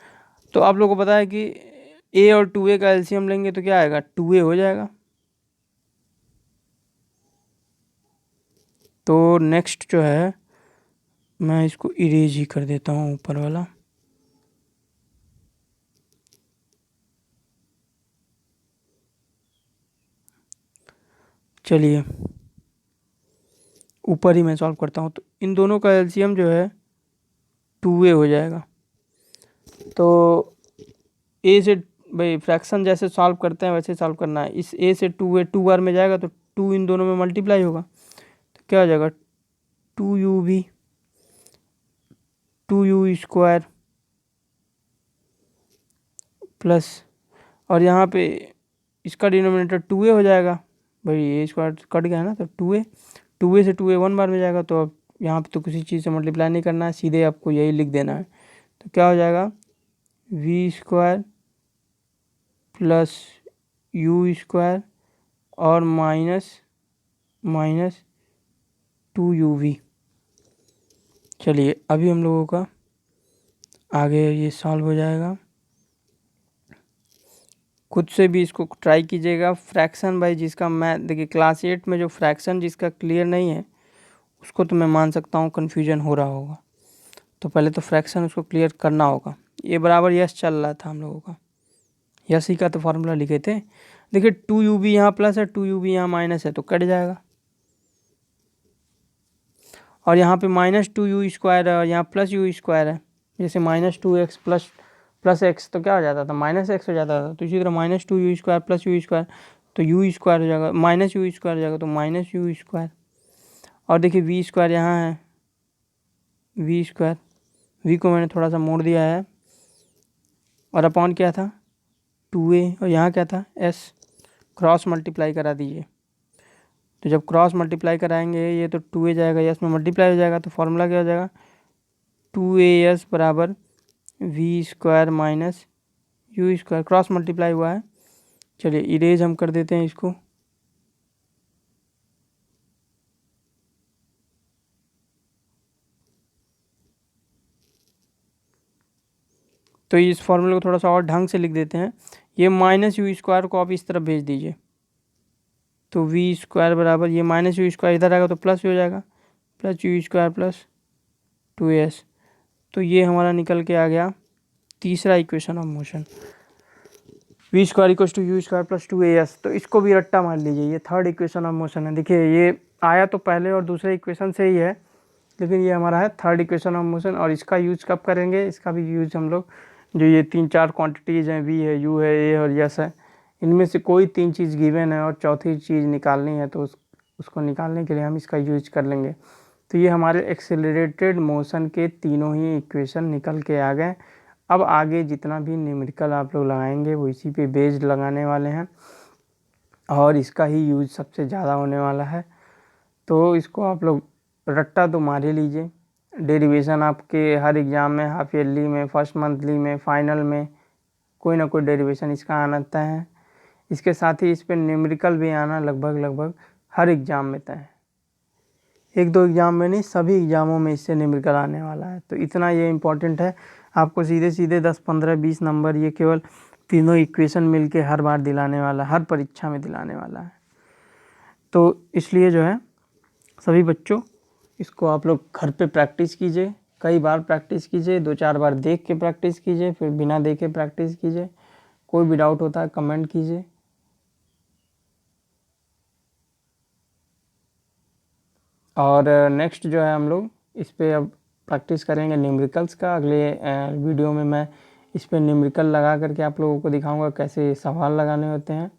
तो आप लोगों को पता है कि a और 2a का एलसीएम लेंगे तो क्या आएगा, 2a हो जाएगा। तो नेक्स्ट जो है मैं इसको इरेज ही कर देता हूँ ऊपर वाला। चलिए ऊपर ही मैं सॉल्व करता हूँ। तो इन दोनों का एलसीएम जो है 2a हो जाएगा। तो a से, भाई फ्रैक्शन जैसे सॉल्व करते हैं वैसे सॉल्व करना है। इस a से 2a 2 बार में जाएगा तो 2 इन दोनों में मल्टीप्लाई होगा, तो क्या हो जाएगा 2u भी 2u स्क्वायर प्लस, और यहाँ पे इसका डिनोमिनेटर 2a हो जाएगा। भाई ए स्क्वायर कट गया ना, तो 2a से 2a 1 बार में जाएगा, तो अब यहाँ पे तो किसी चीज़ से मल्टीप्लाई नहीं करना है, सीधे आपको यही लिख देना है। तो क्या हो जाएगा v square plus u square और माइनस 2uv। चलिए अभी हम लोगों का आगे ये सॉल्व हो जाएगा। खुद से भी इसको ट्राई कीजिएगा। फ्रैक्शन भाई जिसका, मैं देखिए क्लास 8 में जो फ्रैक्शन जिसका क्लियर नहीं है उसको तो मैं मान सकता हूँ कन्फ्यूजन हो रहा होगा, तो पहले तो फ्रैक्शन उसको क्लियर करना होगा। ये बराबर यस चल रहा था हम लोगों का, यस ही का तो फार्मूला लिखे थे। देखिए 2u भी यहाँ प्लस है 2u भी यहाँ माइनस है, तो कट जाएगा। और यहाँ पे माइनस 2u स्क्वायर है और यहाँ प्लस यू स्क्वायर है, जैसे माइनस 2x प्लस एक्स तो क्या हो जाता था, माइनस एक्स हो जाता था। तो इसी तरह minus 2u square plus u square, तो यू स्क्वायर हो जाएगा, माइनस यू स्क्वायर हो जाएगा तो माइनस यू स्क्वायर। और देखिए वी स्क्वायर यहाँ है, वी स्क्वायर, वी को मैंने थोड़ा सा मोड़ दिया है, और अपॉन क्या था 2a, और यहाँ क्या था s, क्रॉस मल्टीप्लाई करा दीजिए। तो जब क्रॉस मल्टीप्लाई कराएंगे ये तो 2a जाएगा, यस में मल्टीप्लाई हो जाएगा, तो फार्मूला क्या हो जाएगा 2as बराबर v square minus u square, cross multiply हुआ है। चलिए इरेज हम कर देते हैं इसको। तो इस फॉर्मूले को थोड़ा सा और ढंग से लिख देते हैं। ये माइनस यू स्क्वायर को आप इस तरफ भेज दीजिए, तो वी स्क्वायर बराबर ये माइनस यू स्क्वायर इधर आएगा तो प्लस हो जाएगा, plus u square plus 2s। तो ये हमारा निकल के आ गया तीसरा equation of motion, v square equal to u square plus 2as। तो इसको भी रट्टा मार लीजिए, ये थर्ड इक्वेशन ऑफ मोशन है। देखिए ये आया तो पहले और दूसरे इक्वेशन से ही है, लेकिन ये हमारा है थर्ड इक्वेशन ऑफ मोशन। और इसका यूज कब करेंगे, इसका भी यूज हम लोग जो ये 3-4 क्वांटिटीज़ हैं, वी है, यू है, ए और यस है, इनमें से कोई 3 चीज़ गिवन है और चौथी चीज़ निकालनी है, तो उसको निकालने के लिए हम इसका यूज कर लेंगे। तो ये हमारे एक्सेलरेटेड मोशन के तीनों ही इक्वेशन निकल के आ गए। अब आगे जितना भी न्यूमेरिकल आप लोग लगाएंगे वो इसी पे बेस्ड लगाने वाले हैं और इसका ही यूज सबसे ज़्यादा होने वाला है। तो इसको आप लोग रट्टा तो मार ही लीजिए। डेरिवेशन आपके हर एग्ज़ाम में, हाफ ईयरली में, फर्स्ट मंथली में, फाइनल में कोई ना कोई डेरिवेशन इसका आना तय है। इसके साथ ही इस पर न्यूमेरिकल भी आना लगभग हर एग्ज़ाम में तय है। 1-2 एग्ज़ाम में नहीं, सभी एग्ज़ामों में इससे न्यूमेरिकल आने वाला है। तो इतना ये इम्पोर्टेंट है, आपको सीधे सीधे 10, 15, 20 नंबर ये केवल तीनों इक्वेशन मिलके हर बार दिलाने वाला, हर परीक्षा में दिलाने वाला है। तो इसलिए जो है सभी बच्चों इसको आप लोग घर पे प्रैक्टिस कीजिए, कई बार प्रैक्टिस कीजिए, 2-4 बार देख के प्रैक्टिस कीजिए, फिर बिना देखे प्रैक्टिस कीजिए। कोई भी डाउट होता है कमेंट कीजिए। और नेक्स्ट जो है हम लोग इस पे अब प्रैक्टिस करेंगे न्यूमेरिकल्स का। अगले वीडियो में मैं इस पे न्यूमेरिकल लगा करके आप लोगों को दिखाऊंगा कैसे सवाल लगाने होते हैं।